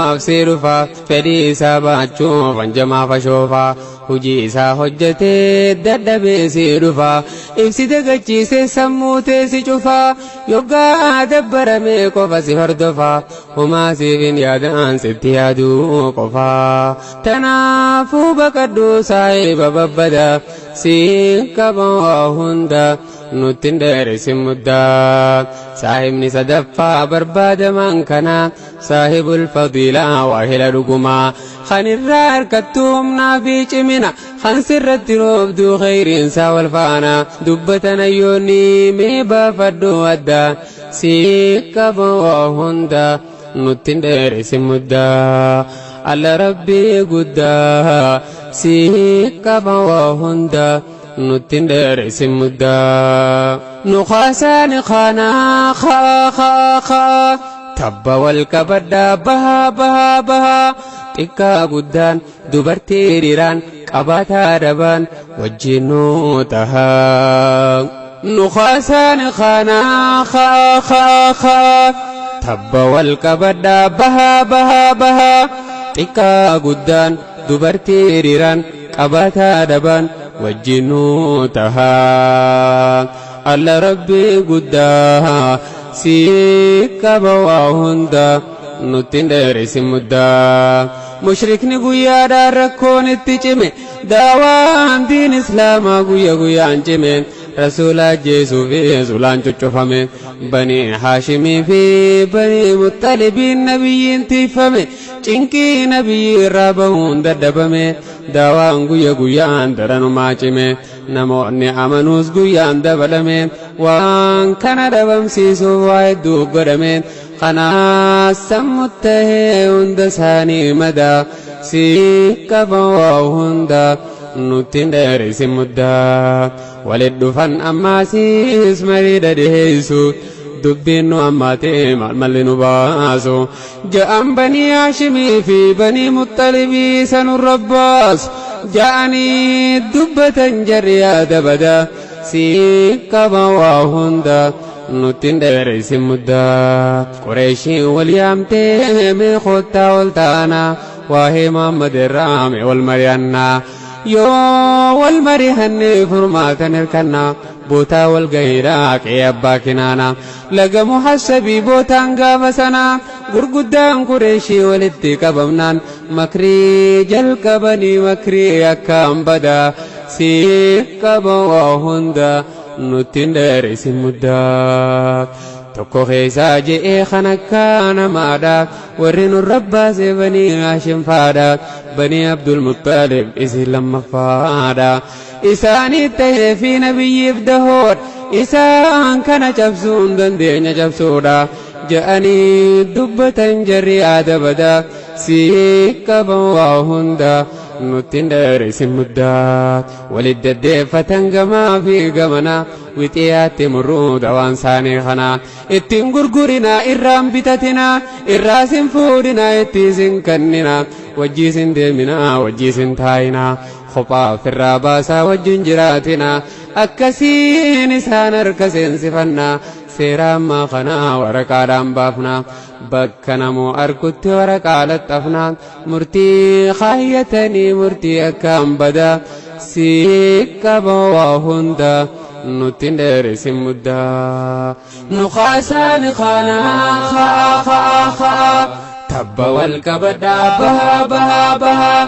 فا فري ساباتشو فانجما فشوفا هجي سا حجتي ددبي سيرفا إفسي دقچي سي سموتي سي چوفا يوغا دبر ميكو فسي فردفا هما سيفين يادان ستيادو قفا تنافو بكدو صاحب ببدا سيكا بواهندا nuttin dheerisin muddaa saahibni sadaffaa barbaadaman kana saahibul fadiilaa waahila dhugumaa kan irraa harkattuu humnaa fi cimina kan sirratti roobduu khayriinsaa wal faana dubbatan ayyoonni mee baafadhu addaa sii qaba waa hunda nuttin dheerisin muddaa alla rabbii guddaa sii qaba waa hunda nuttin dheerisin muddaa nuqaasaani qaanaa kaa tabba wal qabadhaa bahaa xiqqaa guddaan dubartii dhiiraan qabaataa dabaan wajjin nuu tahaa nuqaasaani qaanaa kaa tabba wal qabadhaa bahaa xiqqaa guddaan dubartii dhiiraan qabaataa dabaan wajjin nuu tahaa alla rabbii guddaa sii qaba waa hunda nuttin dheerisin muddaa mushrikni guyyaadhaan rakkoon itti cime daawaan diin islaamaa guyyaan cime rasuula ajjeesuu fi sulaan coccofame banii haashimii fi banii muxalibiin nabiyyiin tiifame cinqii nabiyyi irraa bahuun daddabame daawaan guyyaan daranumaa cime namoonni amanuus guyyaan dabalame waan kana dhabamsiisuuf waa hedduu godhame kanaas sammuu tahee hunda isaanii madaa sii qaba waa hunda nuttin dheerisin muddaa walit dhufan ammaasiis marii dhadheessu dubbiin nu ammaatee malli nu baasu ja'an banii haashimii fi banii muxalibii sanun rabbaas ja'anii dubbatan jarri yaada badaa sii qaba waa hunda nuttin dheerisin muddaa qureeshiin wal yaamtee mee koottaa ol taanaa waahee Muhammad irraa mee wal mari'annaa yoo wal mari'annee furmaatan hirkannaa bootaa wal gahiidhaa qe'ee abbaa kinaana laga muhassabii bootaan gaafa sanaa gurguddaan qureeshii walitti qabamnaan makrii jalqabanii makrii akkaan badaa sii qaba waa hunda nuttin dheerisin muddaa tokko keessaa je'ee kan akka namaadha warri nun rabbaase banii haashim faadha banii abdul muttalib isin lammaffaadha isaanii tahee fi nabiyyiif dahoodha isaan kana cabsuun dandeenya cabsuudha ja'anii dubbatan jarri yaada badaa sii qaba waa hunda nuttin dheerisin muddaa walit deddeeffatan gamaa fi gamana wixiyaatti murruu dawaan saanii kana ittiin gurgurinaa irraan bitatinaa irraasin fuudhinaa ittiisin kannina wajjiisin deeminaa wajjiisin taayinaa kophaa ofirraa baasaa wajjin jiraatinaa akkasiin isaan harka seensifannaa seera ammaa kanaa waraqaadhaan baafnaa bakka namoo argutti waraqaa laxxafnaa murtii kaayyatanii murtii akkaan badaa sii qaba waa hunda nuttin dheerisin muddaa nuqaasaani qaanaa tabba wal qabadhaa bahaa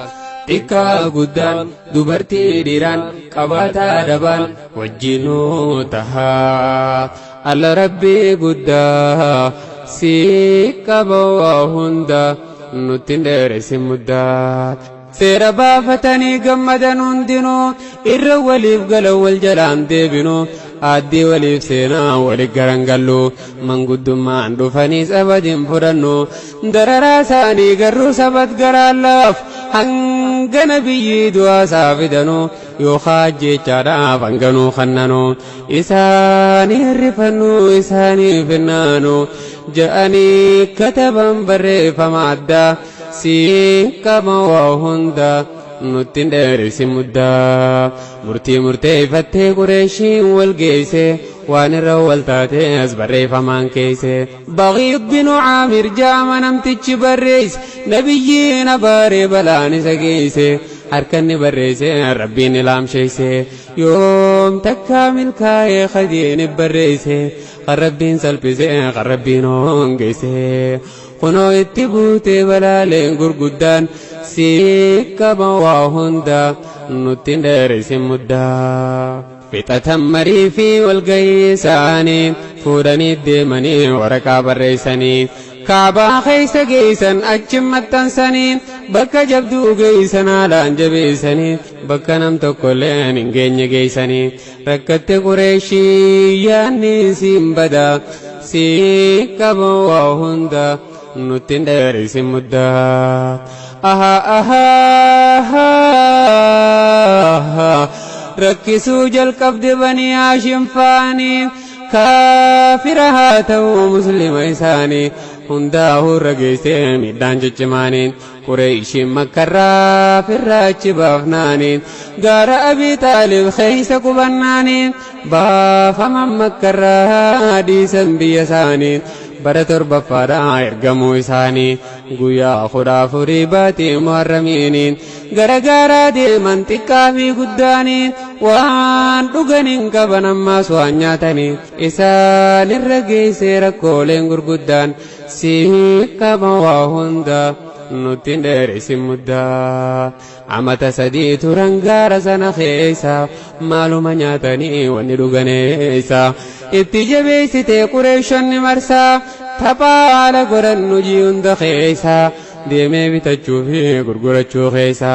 xiqqaa guddaan dubartii dhiiraan qabaataa dabaan wajjin nuu tahaa alla rabbii guddaa sii qaba waa hunda nuttin dheerisin muddaa seera baafatanii gammadan hundinuu irra waliif galan wal jalaan deebinuu aaddii waliif seenaa waliif garangallu manguddummaan dhufanii sabadin fudhannu dararaa isaanii garruu sabat garaallaaf hanga nabiyyii du'aasaa fidanu yookaan jechaadhaaf hanganuu kannanu isaanii hirrifannu isaanii finnaanu ja'anii kataban barreeffama addaa sii qaba waa hunda nuttin dheerisin muddaa murtii murteeffattee qureeshiin wal geeyse waan irra wal taatee as barreeffamaan keeyse Baqiid binu Caamir jaama namtichi barreeyse nabiyyiin abaaree balaan isa geeyse harkanni barreeyse rabbiin ilaamsheeyse yoom takkaa milkaa'ee khadiin barreeyse kan rabbiin salphise kan rabbiin hongeeyse kunoo itti buutee balaaleen gurguddaan sii qaba waa hunda nuttin dheerisin muddaa fixatan marii fi walgahii isaanii fuudhanii deemanii waraqaa barreessanii kaabaa keessa geessan achi maxxansanii bakka jabduu geessan haalaan jabeessanii bakka nam tokkollee hin geenye geessanii rakkatte Qureeshii yaanni siin bada siin qaba waa hunda nutti hin dheerisin muddaa rakkisuu jalqabde Banii Haashim faanii kaafira haa ta'u muslima isaanii hundaa'uu irra geessee miidhaan ciccimaaniin Qureeshiin makkarraa firraachi baafnaaniin gaara Abii Xaalib keeysa qubannaaniin baafaman makkarraa dhiisan biyya isaaniin bara torbaffaadhaa ergamuu isaanii guyyaa 14 baatii Muharramiiniin gara gaaraa deeman xiqqaa fi guddaaniin waan dhugan hin qaban ammaas waan nyaatanii isaan irra geessee rakkooleen gurguddaan siin qaba waa hunda nutti hin dheerisin muddaa amata 3 turan gaara sana keessa maaluma nyaatanii wanni dhuganeessa itti jabeessitee Qureeshonni marsaa taphaa haala godhannu jii hunda keessa deemee bitachuu fi gurgurachuu keessa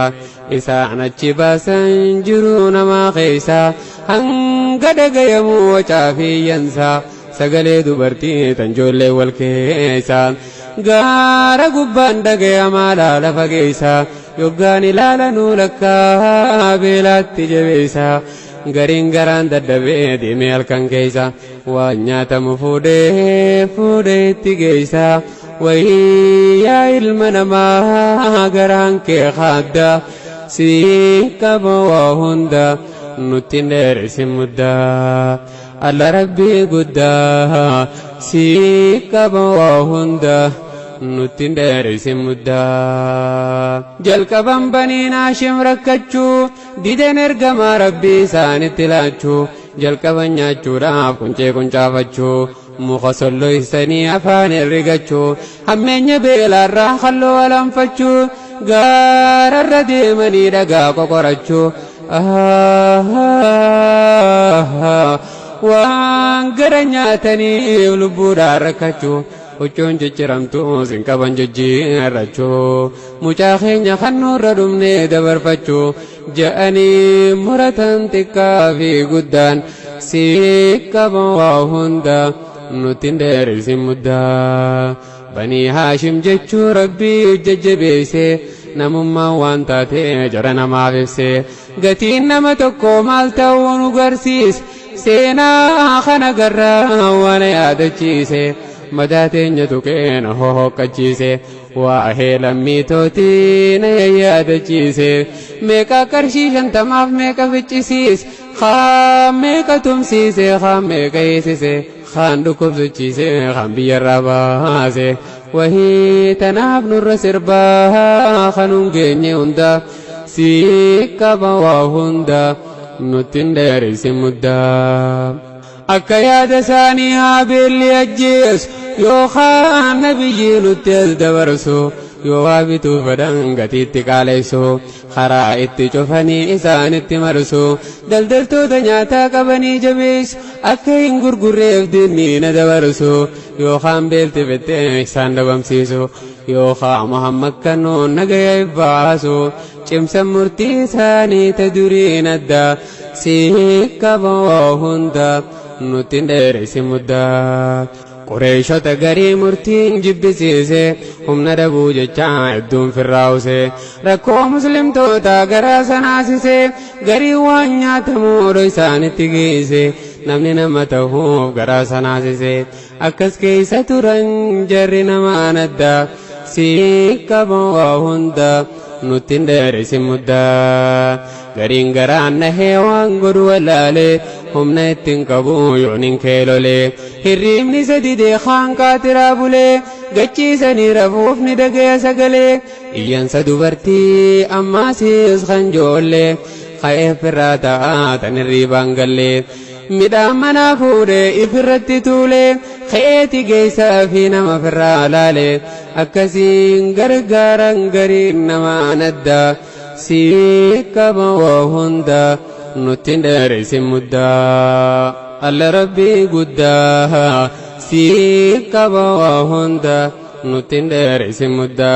isaan achi baasan jiruu namaa keessa hanga dhagayamuu wacaa fi iyyansa sagalee dubartii tan ijoollee wal keessa gaara gubbaan dhagayamaa laala fageessa yoggaan ilaalanuu lakkaa beelaatti jabeessa gariin garaan daddabee deemee halkan keessa waan nyaatamu fuudhee itti geessa wayyaa ilma namaa garaan kee haadda siin qaba waa hunda nutti hin dheerisin muddaa alla rabbii guddaa siin qaba waa hunda nutti hin dheerisin muddaa jalqaban Baniin Haashim rakkachuu dideen ergamaa rabbii isaanitti laachuu jalqaban nyaachuudhaaf quncee quncaafachuu muka solloysanii afaan herregachuu hammeenya beelaarraa halloo alanfachuu gaararra deemanii dhagaa qoqorachuu waan gara nyaataniif lubbuudhaan rakkachuu huccuun cicciramtuu sin qaban jijjiirrachuu mucaa keenya kan nurra dhumnee dabarfachuu ja'anii muratan xiqqaa fi guddaan siin qaba waa hunda nutti hin dheerisin muddaa Banii Haashim jechuu rabbii jajjabeessee namummaan waan taatee jara namaaf ibsee gatiin nama tokko maal ta'uu nu garsiise seenaa kana garraa waan yaadachiise madaa teenya tuqeen hohoqqachiise waa'ee lammiitootii na yaadachiise meeqa qarshii 50 meeqa ficcisiise kaan meeqa tumsiise kaan meeqa eessise kaan dhukkubsachiise kaan biyyarraa baase wahii tanaaf nurra sirbaa kan hin geenye hunda siin qaba waa hunda nutti hin dheerisin muddaa akka yaada isaanii Haabeelli ajjeesu yookaan nabiyyi nutti as dabarsu yoo waa bituu fedhan gatiitti qaaleessu karaa itti cufanii isaanitti marsu daldaltoota nyaataa qabanii jabeessu akka hin gurgurreef diinni na dabarsu yookaan beelti fettee isaan dhabamsiisu yookaan Muhammad kannoon nagaya ibbaasu cimsan murtii isaanii ta duriin adda siin qaba waa hunda nutti hin dheerisin muddaa Qureeshota garii murtiin jibbisiise humna dhabuu jechaa hedduun firraawuse rakkoo muslimtoota garaa sanaasise garii waan nyaatamu odoo isaanitti geesse namni nama ta'uuf garaa sanaasise akkas keessa turan jarri namaan adda siin qaba waa hunda nutti hin dheerisin muddaa gariin garaan nahee waan godhu wallaalee humna ittiin qabu yoonin keelolee hirriibni sadidee kaan qaatiraa bulee gachiisanii rafuuf ni dhagaya sagalee iyyansa dubartii ammaasiis kan joollee ka'ee firraa ta'aa tan hirriibaan gallee midhaan manaa fuudhee ifirratti tuulee ka'eeti geessaa fi nama firraa laalee akkasiin gargaaran gariin namaan addaa siin qaba waa hunda نتين دارس مدة الله ربي قدها سيكا بواهندا نتين دارس مدة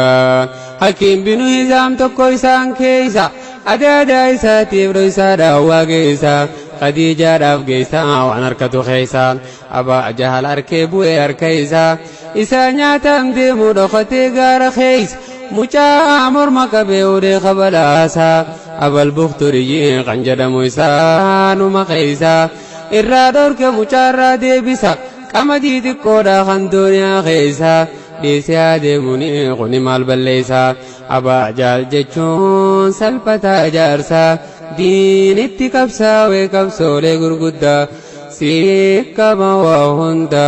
حكيم بنو هزام تكو إسان كيسا أدا إسا تبرو إسا دعوا كيسا خديجة داف كيسا وانركتو خيسا أبا جهل أركبو أركيسا إسا نياتم دي مدخطي غار خيس mucaa morma qabee odee qabalaasaa abal bukturiyyi kan jedhamu isaa numa keeysaa irraa dhorke mucaarraa deebisa qamadii xiqqoodha kan dooniyaa keeysaa dhiisee adeemuni kuni maal balleeysaa abaa jaal jechuun salphataa jaarsaa diinitti qabsaawee qabsoolee gurguddaa siikama waa hunda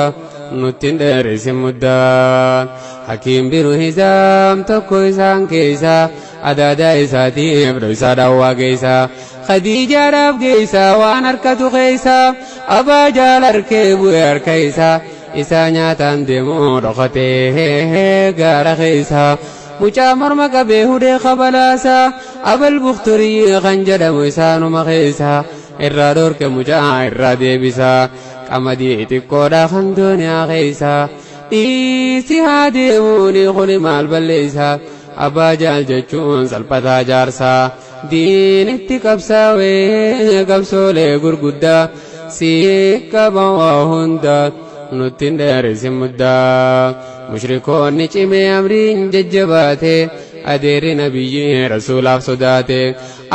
nuttin dheerisi muddaa hakiim binu hizaam tokko isaan keeysaa adaadaa isaatiif dhoysaa daawwaa geeysaa khadiijaadhaaf geeysaa waan harkatu keeysaa abaa jaal harkee bu'e harka isaa isaa nyaataan deemuu dhokatee gaara keeysaa mucaa morma qabee hudhee qabalaasaa abal bukturii kan jedhamu isaanuma keeysaa irraa dhorke mucaa irraa deebisaa qamadii xiqqoodha kan dooniyaa keeysaa dhiisi haa deemuuni kuni maal balleeysaa abbaa jaal jechuun salphataa jaarsaa diinitti qabsaawee qabsoolee gurguddaa siikama waa hunda nuttin dheerisi muddaa mushrikoonni cimee amriin jajjabaate adeeri nabiyyi rasuulaaf sodaate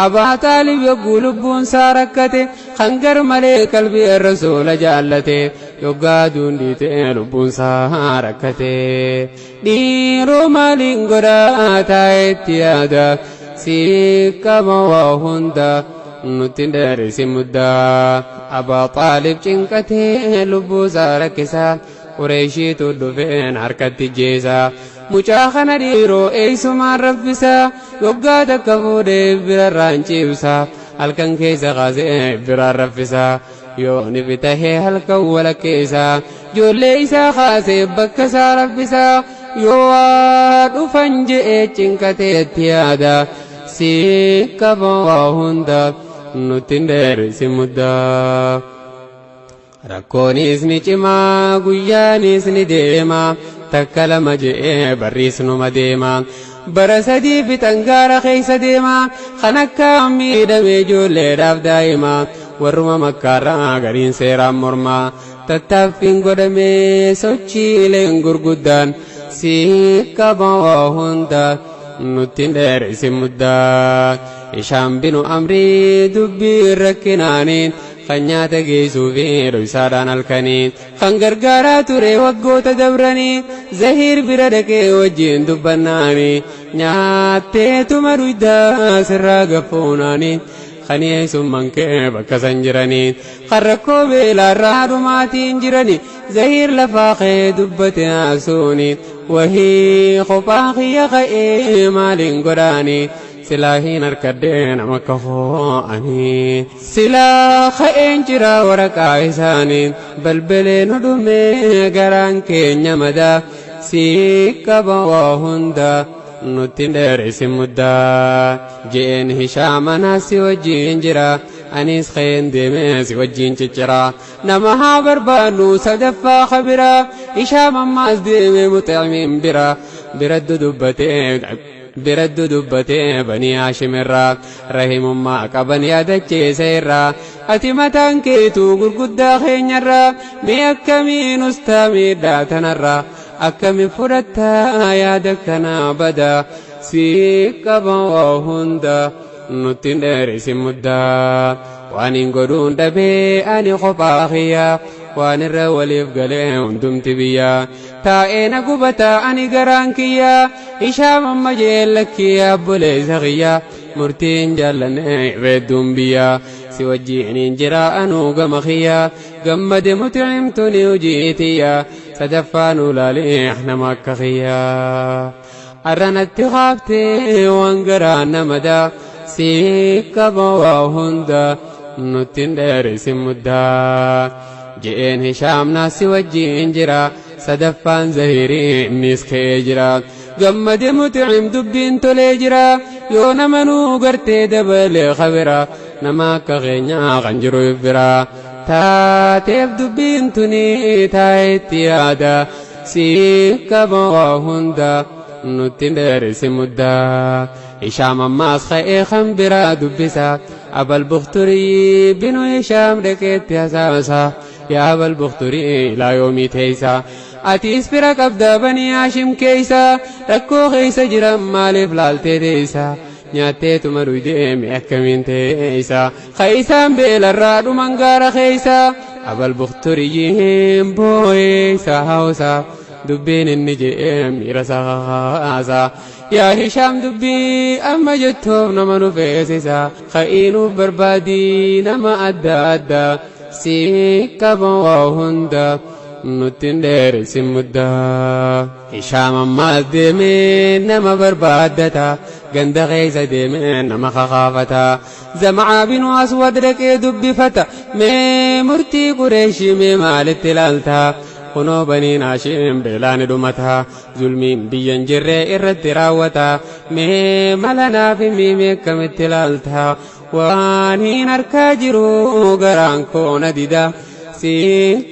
abaa taalib yogguu lubbuun isaa rakkate hangar malee qalbii rasuula jaallate yoggaa duundiite lubbuun isaa rakkate dhiiroo maaliin godhaa taayetti yaada siikama waa hunda nuttin dheerisi muddaa abaa taalib cinqatee lubbuu isaa rakkisaa qureeshiitu dhufeen harkatti jeesaa mucaa kana dhiiroo eeysumaan rabbisaa yoggaa takka fuudhee birarraan ciibsaa halkan keessa kaasee biraan raffisaa yoo ni bitahee halkan walakkeessaa ijoollee isaa kaasee bakka isaa rabbisaa yoo waa dhufan je'ee cinqateetti yaada siikama waa hunda nuttin dheerisi muddaa rakkoonis ni cimaa guyyaanis ni deema takka lama je'ee barriis numa deema bara sadii fixan gaara keeysa deema kan akka miidhame ijoolleedhaaf daa'ima warruma makkaarraa gariin seeraan mormaa tattaaffiin godhamee sochiileen gurguddaan siikama waa hunda nuttin dheerisi muddaa ishaan binu amrii dubbii rakkinaaniin kan nyaata geessuu fi dhoysaadhaan halkanii kan gargaaraa ture waggoota dabranii zahiir bira dhaqee wajjiin dubbannaanii nyaatteetuma duydaa sirraa gaffuunaanii kan eessumman kee bakka san jiranii kan rakkoo beelaarraa dhumaatiin jiranii zahiir lafaa kee dubbate haasuuni wahii kophaa kiyya ka'ee maaliin godhaanii silaa hin harkadhee nama kafoo'anii silaa ka'een jira waraqaa isaanii balbalee nu dhumee garaan keenya madaa siikama waa hunda nuttin dheerisi muddaa je'een hishaamana si wajjiin jira anis ka'een deemee si wajjiin ciccira nama haa barbaannu sadaffaa kabiraa hishaam ammaas deemee muxicimiin bira biraddu dubbatee banii haashimirraa rahimummaa qaban yaadacheesa irraa ati mataan keetuu gurguddaa keenyarraa mee akkamiin ustaa miidhaa tanarraa akkamiin fudhattaa yaada kanaa badaa siikama waa hunda nuttin dheerisi muddaa waan hin godhuun dhabee ani kophaa kiyyaa waan irra waliif galee hundumti biyyaa taa'ee na gubataa ani garaan kiyyaa hishaam amma jeellakkiyaa obboleessa kiyyaa murtiin jaallanee beedduun biyyaa si wajjiiniin jira anuu gama kiyyaa gammade muticimtuni hojii tiyyaa sadaffaan ulaalee nama akka kiyyaa arranatti qaaftee waan garaan namadaa siikama waa hunda nuttin dheerisi muddaa je'een hishaam naasi wajjiin jira sadaffaan zahirii innis ka'ee jira gammade muticim dubbiin tolee jira yoo namanuu gartee dabalee kabira nama akka keenyaa kan jiru bira taateef dubbiin tuni taayitti yaada si qaba waa hunda nutti dheerisi muddaa Hisham ammaas ka'ee kan bira dubbisa Abal Bukhturii binu Hisham dhaqeetti hasaasa yaa Abal Bukhturii ilaa yoomii teeysa atiis bira qabda banii Haashim keeysa rakkoo keeysa jiran maaliif laaltee teeysa nyaatteetuma dhuydee mi akkamiin teeysa kaysaan beelarraa dhuman gaara keeysa Abal Bukhturiyyiin booyeysa hawsa dubbiin inni jee miira saasa yaa Hisham dubbii amma jettoof nama nu feesisa ka'iinuuf barbaadii nama adda adda si qaba waa hunda nutti dheerisi muddaa Hisham ammaas deemee nama barbaaddata ganda keeysa deemee nama kakaafata Zam'aa binu Aswad dhaqee dubbifata mee murtii Qureeshii mee maalitti ilaalta kunoo baniin Haashim beelaan dhumata zulmiin biyyan jirree irratti raawwata mee mala naaf himi akkamitti ilaalta waan hin harkaa jiru garaan koo na dida si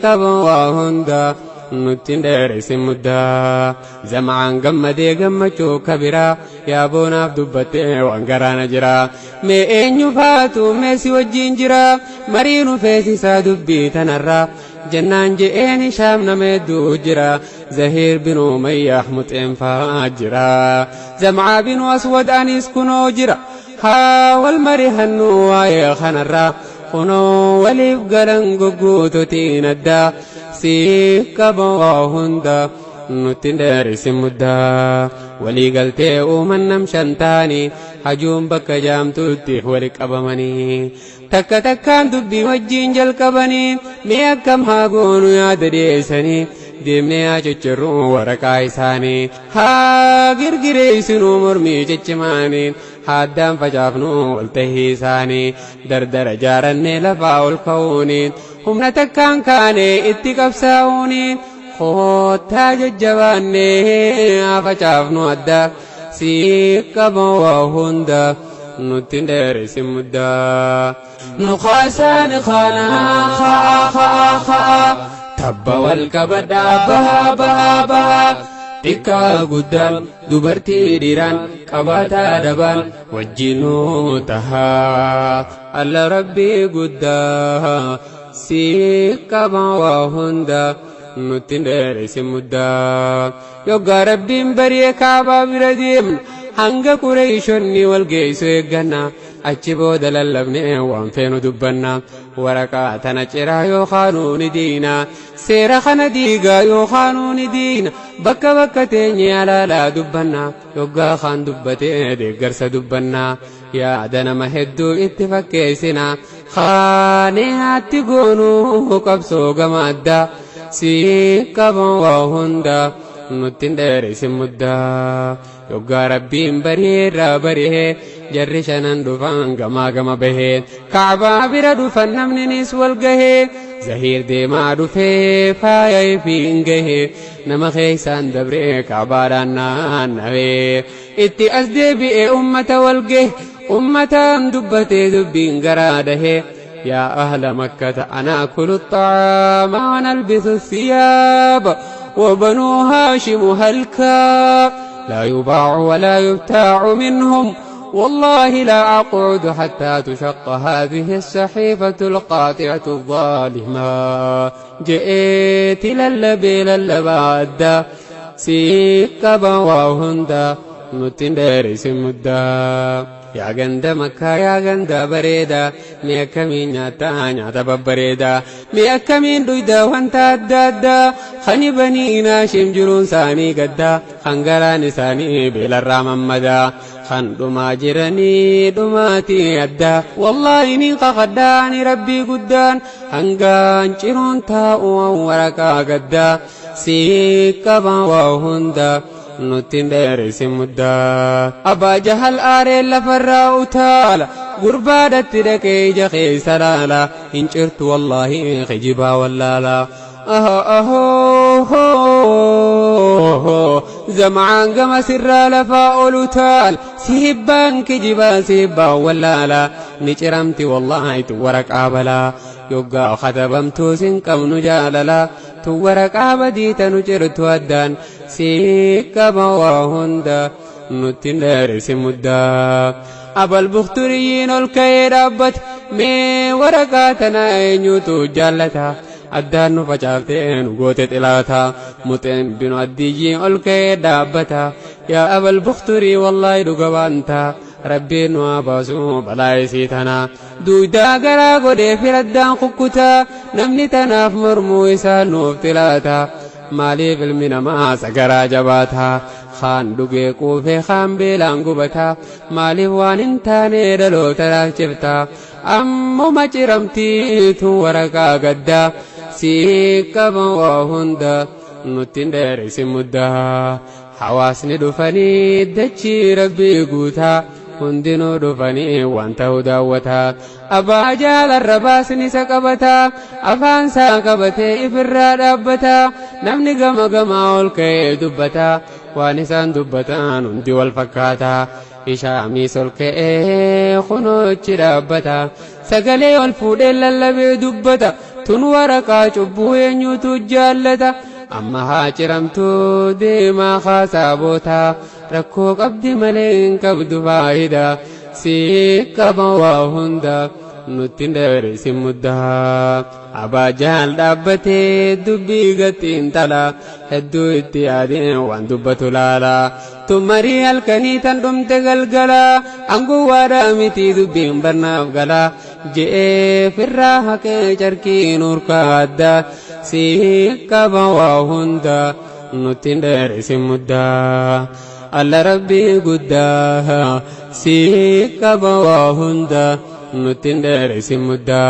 qaba waa hunda nutti dheerisi muddaa Zam'aan gammadee gammachuu kabiraa yaa boonaaf dubbattee waan garaana jira mee eenyu faatu mee si wajjiin jira marii nu feesisaa dubbii tanarraa jennaan je'een Hisham nama hedduu jira Zahiir binu Umayyaah muxeenfaa jira Zam'aa binu Aswad anis kunoo jira haa wal marihannu waa'ee kanarraa kunoo waliif galan gogguutotiin addaa si qaba waa hunda nutti dheerisi muddaa walii galtee uuman nam shantaanii hajuun bakka jaamtutti wali qabamanii takka takkaan dubbii wajjiin jalqabanii mee akkam haa goonu yaada dhiyeessanii deemnee haa ciccirruu waraqaa isaanii haa girgireessinuu mormii ciccimaanii haaddaan facaafnuu waltahii isaanii dardara jaarannee lafaa ol ka'uuni humna takkaan kaanee itti qabsaa'uuni koottaa jajjabaannee haa facaafnu adda si qaba waa hunda nutti dheerisi muddaa nuqaasaani khaanaa khaa tabba wal qabadhaa bahaa xiqqaa guddaan dubartii dhiiraan qabaataa dabaan wajjinuu tahaa alla rabbii guddaa si qaba waa hunda nutti dheerisi muddaa yoggaa rabbiin bari'ee kaabaa bira deemna hanga Qureeshonni wal geessu eegganna achi booda lallabnee waan feenu dubbanna waraqaa tana ciraa yookaanuu ni diina seera kana diigaa yookaanuu ni diina bakka bakka teenye alaalaa dubbanna yoggaa kaan dubbatee deeggarsa dubbanna yaada nama hedduu itti fakkeessina kaanee haatti goonuu qabsoo gama addaa si qaba waa hunda nutti dheerisi muddaa yoggaa rabbiin bari'eerraa bari'ee jarri shanan dhufan gamaa gama bahee kaabaa bira dhufan namninis wal gahee Zahiir deemaa dhufee faaya ifiin gahee nama keeysaan dabree kaabaadhaan naannawee itti as deebi'ee ummata wal gahe ummataan dubbatee dubbiin garaa dahee يا أهل مكة أنا أكل الطعام ونلبس الثياب وبنو هاشم هلكا لا يباع ولا يبتاع منهم والله لا أقعد حتى تشق هذه السحيفة القاطعة الظالمة جئت للبي للبعد سيكبا وهندا نتندرس مدى يا غند مكة يا غند بريدا مي أكمين نياتا ببريدا مي أكمين دويدا وانتا الدادا خني بني هاشم جرون ساني قدا خنقراني ساني بلا الرام مدى خن دما جرني دماتي أدا والله إني قداني ربي قدان هنقان جرون تاؤ ورقا قدا سيكبا وهندا نتندرس مدى أبا جهل آري لفراء تالا قربادة دكي جخي سلالا انشرت والله خجبا واللالا أهو قمع سر لفاء تال سيبان كجبا سيبا ولالا نجرمتي والله تورك آبلا يوغا خطبمتو سنكم نجاللا تورك آبدي تنجرت ودان سيكا بواهندا نتندر سمدا أبا البختريين الكير أبت مي ورقاتنا ينيوتو جالتا أدان فجالتين وقوتت إلاتا متن بنو أديجي الكير دابتا يا أبا البختري والله رقبانتا ربي نواباسو بلاي سيتنا دودا غرا غدي فردان خكتا نمني تناف مرمو إسان نوفتلاتا مالي في المنما سكرا جباتا خان دوغي قوفي خان بيلان قبتا مالي وان انتاني دلو تراكبتا أمو مجرمتي تو ورقا قدا سيكا بواهندا نتندر سمدا حواسني دفني دجي ربي قوتا هندنو دفني وانتهو داوتا أبا جال الرباسني سكبتا أفان ساكبتي إفرا دابتا نمني قم الكي دبتا وانسان دبتا نندي والفكاتا إشامي سلكي خنوش دابتا سقلي والفودي للبي دبتا تنوركا شبو ينيوتو جالتا أما هاجرمتو ديما خاسابوتا ركو قبدي ملين قبدو فايدا سيكا بواهندا نتندر سمدا أبا جهل دابتي دبي قتين تلا هدو اتيادين وان دبتو لالا تمري الكنيتا دمت قلقلا أنقو ورامتي دبين برناف قلا جئي في الراحة كي نور كادا سيكا بواهندا نتندر سمدا الله ربي قداها سيكا بواهندا نتندر سمدا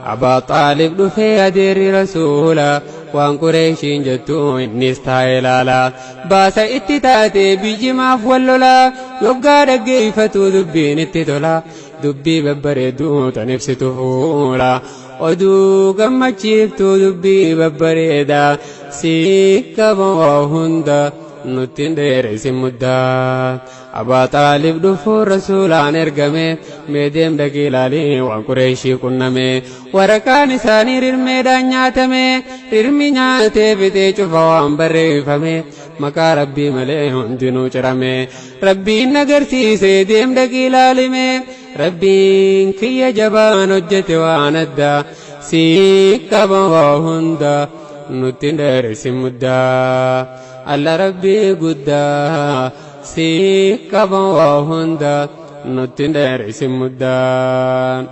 أبا طالب دفي أدير رسولا وان قريشين جتو إني استايلالا باسا اتتاتي بيجي فولولا يوغا دقيفتو دبين اتتولا دبي ببريدو تنفسي تفولا ودو قمتشيفتو دبي ببريدا سيكا بواهندا نتندر سمدا أبا طالب دفو رسولان ارقمي ميديم دقيلالي وان قريشي كنمي وركان ساني ررمي دانياتمي ررمي نياتي فتي چفوان بريفمي مكا ربي ملي هندنو چرمي ربي نگرسي سيديم دقيلالي مي ربي كي جبان وجت واندا سيكا بواهندا نتندر سمدا الله ربي قدا سيكا بواهندا نتندر سمدا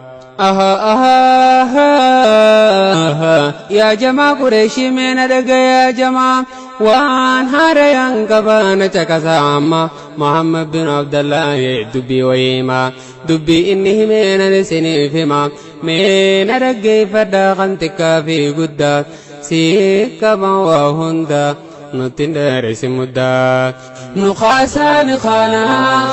يا جماعة قريشي من دقا يا جماعة وان هاريان قبانا چكساما محمد بن عبد الله دبي ويما دبي إنه من نسني فيما من دقا فدا خنتكا في قدا سيكا بواهندا نتندر سمدا نخاسان خانا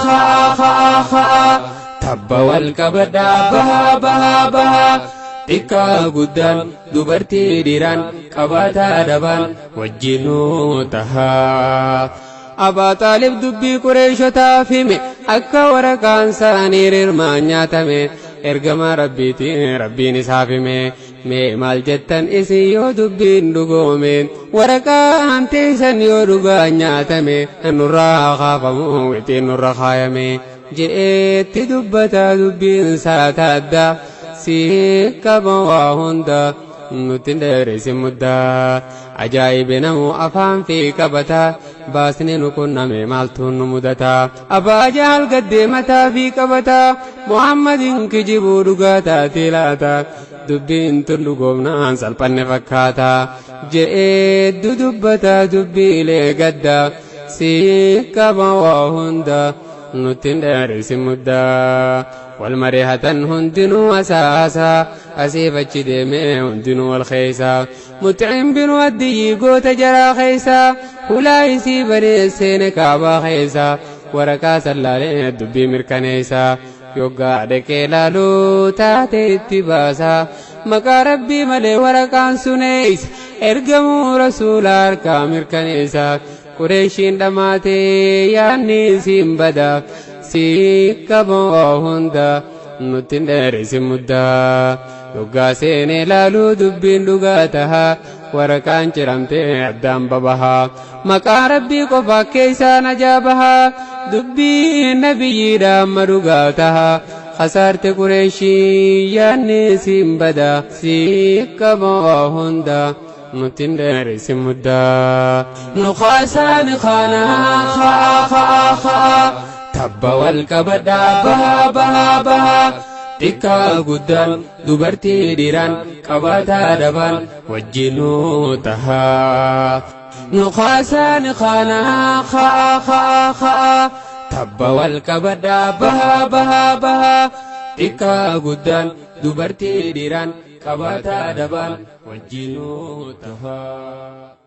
خا خا خا تب والكبدا بها بها بها إكا قدان دبرتي ديران قباتا دبان وجنو تها أبا طالب دبي قريشو تافيمي أكا ورقان سانير إرمانيا تمي إرقما ربيتي ربيني سافيمي مي مال جتن إسي يو دبين دقومين ورقان تيسن يو دقانيا تمي نورا خافمو ويتي نورا خايمي جئت دبتا دبين ساتادا سيكا بواهندا نتندر سمدا عجائب نمو أفهم في كبتا باسني نكون نمي مالتون مدتا أبا جهل قدمتا في كبتا محمد كجبو دقاتا تلاتا دبين تلقومنا سلپن فكاتا جئت دبتا دبي لقدا سيكا بواهندا نتندر سمدا والمريحة هندنو أساسا أسيفة ديمي هندنو الخيسا متعم بن ودي قوت جرى خيسا ولا يسيب ريسين كعبا خيسا وركا سلالين دبي مركنيسا يوغا دكي لالو تاتي اتباسا مكا ربي ملي وركان سنيس ارقمو رسول أركا مركنيسا قريشين دماتي يعني سيمبدا سيكبو هندا نتندر سمدا لقاسين لالو دبين لقاتها وركان شرمتي عدام بابها مكا ربي قفا كيسا نجابها دبي نبي دام لقاتها خسارت قريشي يعني سيمبدا سيكبو هندا نتندر سمدا نخاسان خانا خا تبا والكبدا بها بها بها تكا قدان دبرتي ديران كباتا دبان وجنو تها نخاسان خانا خا تبا والكبدا بها بها بها تكا قدان دبرتي ديران كباتا دبان وجنو تها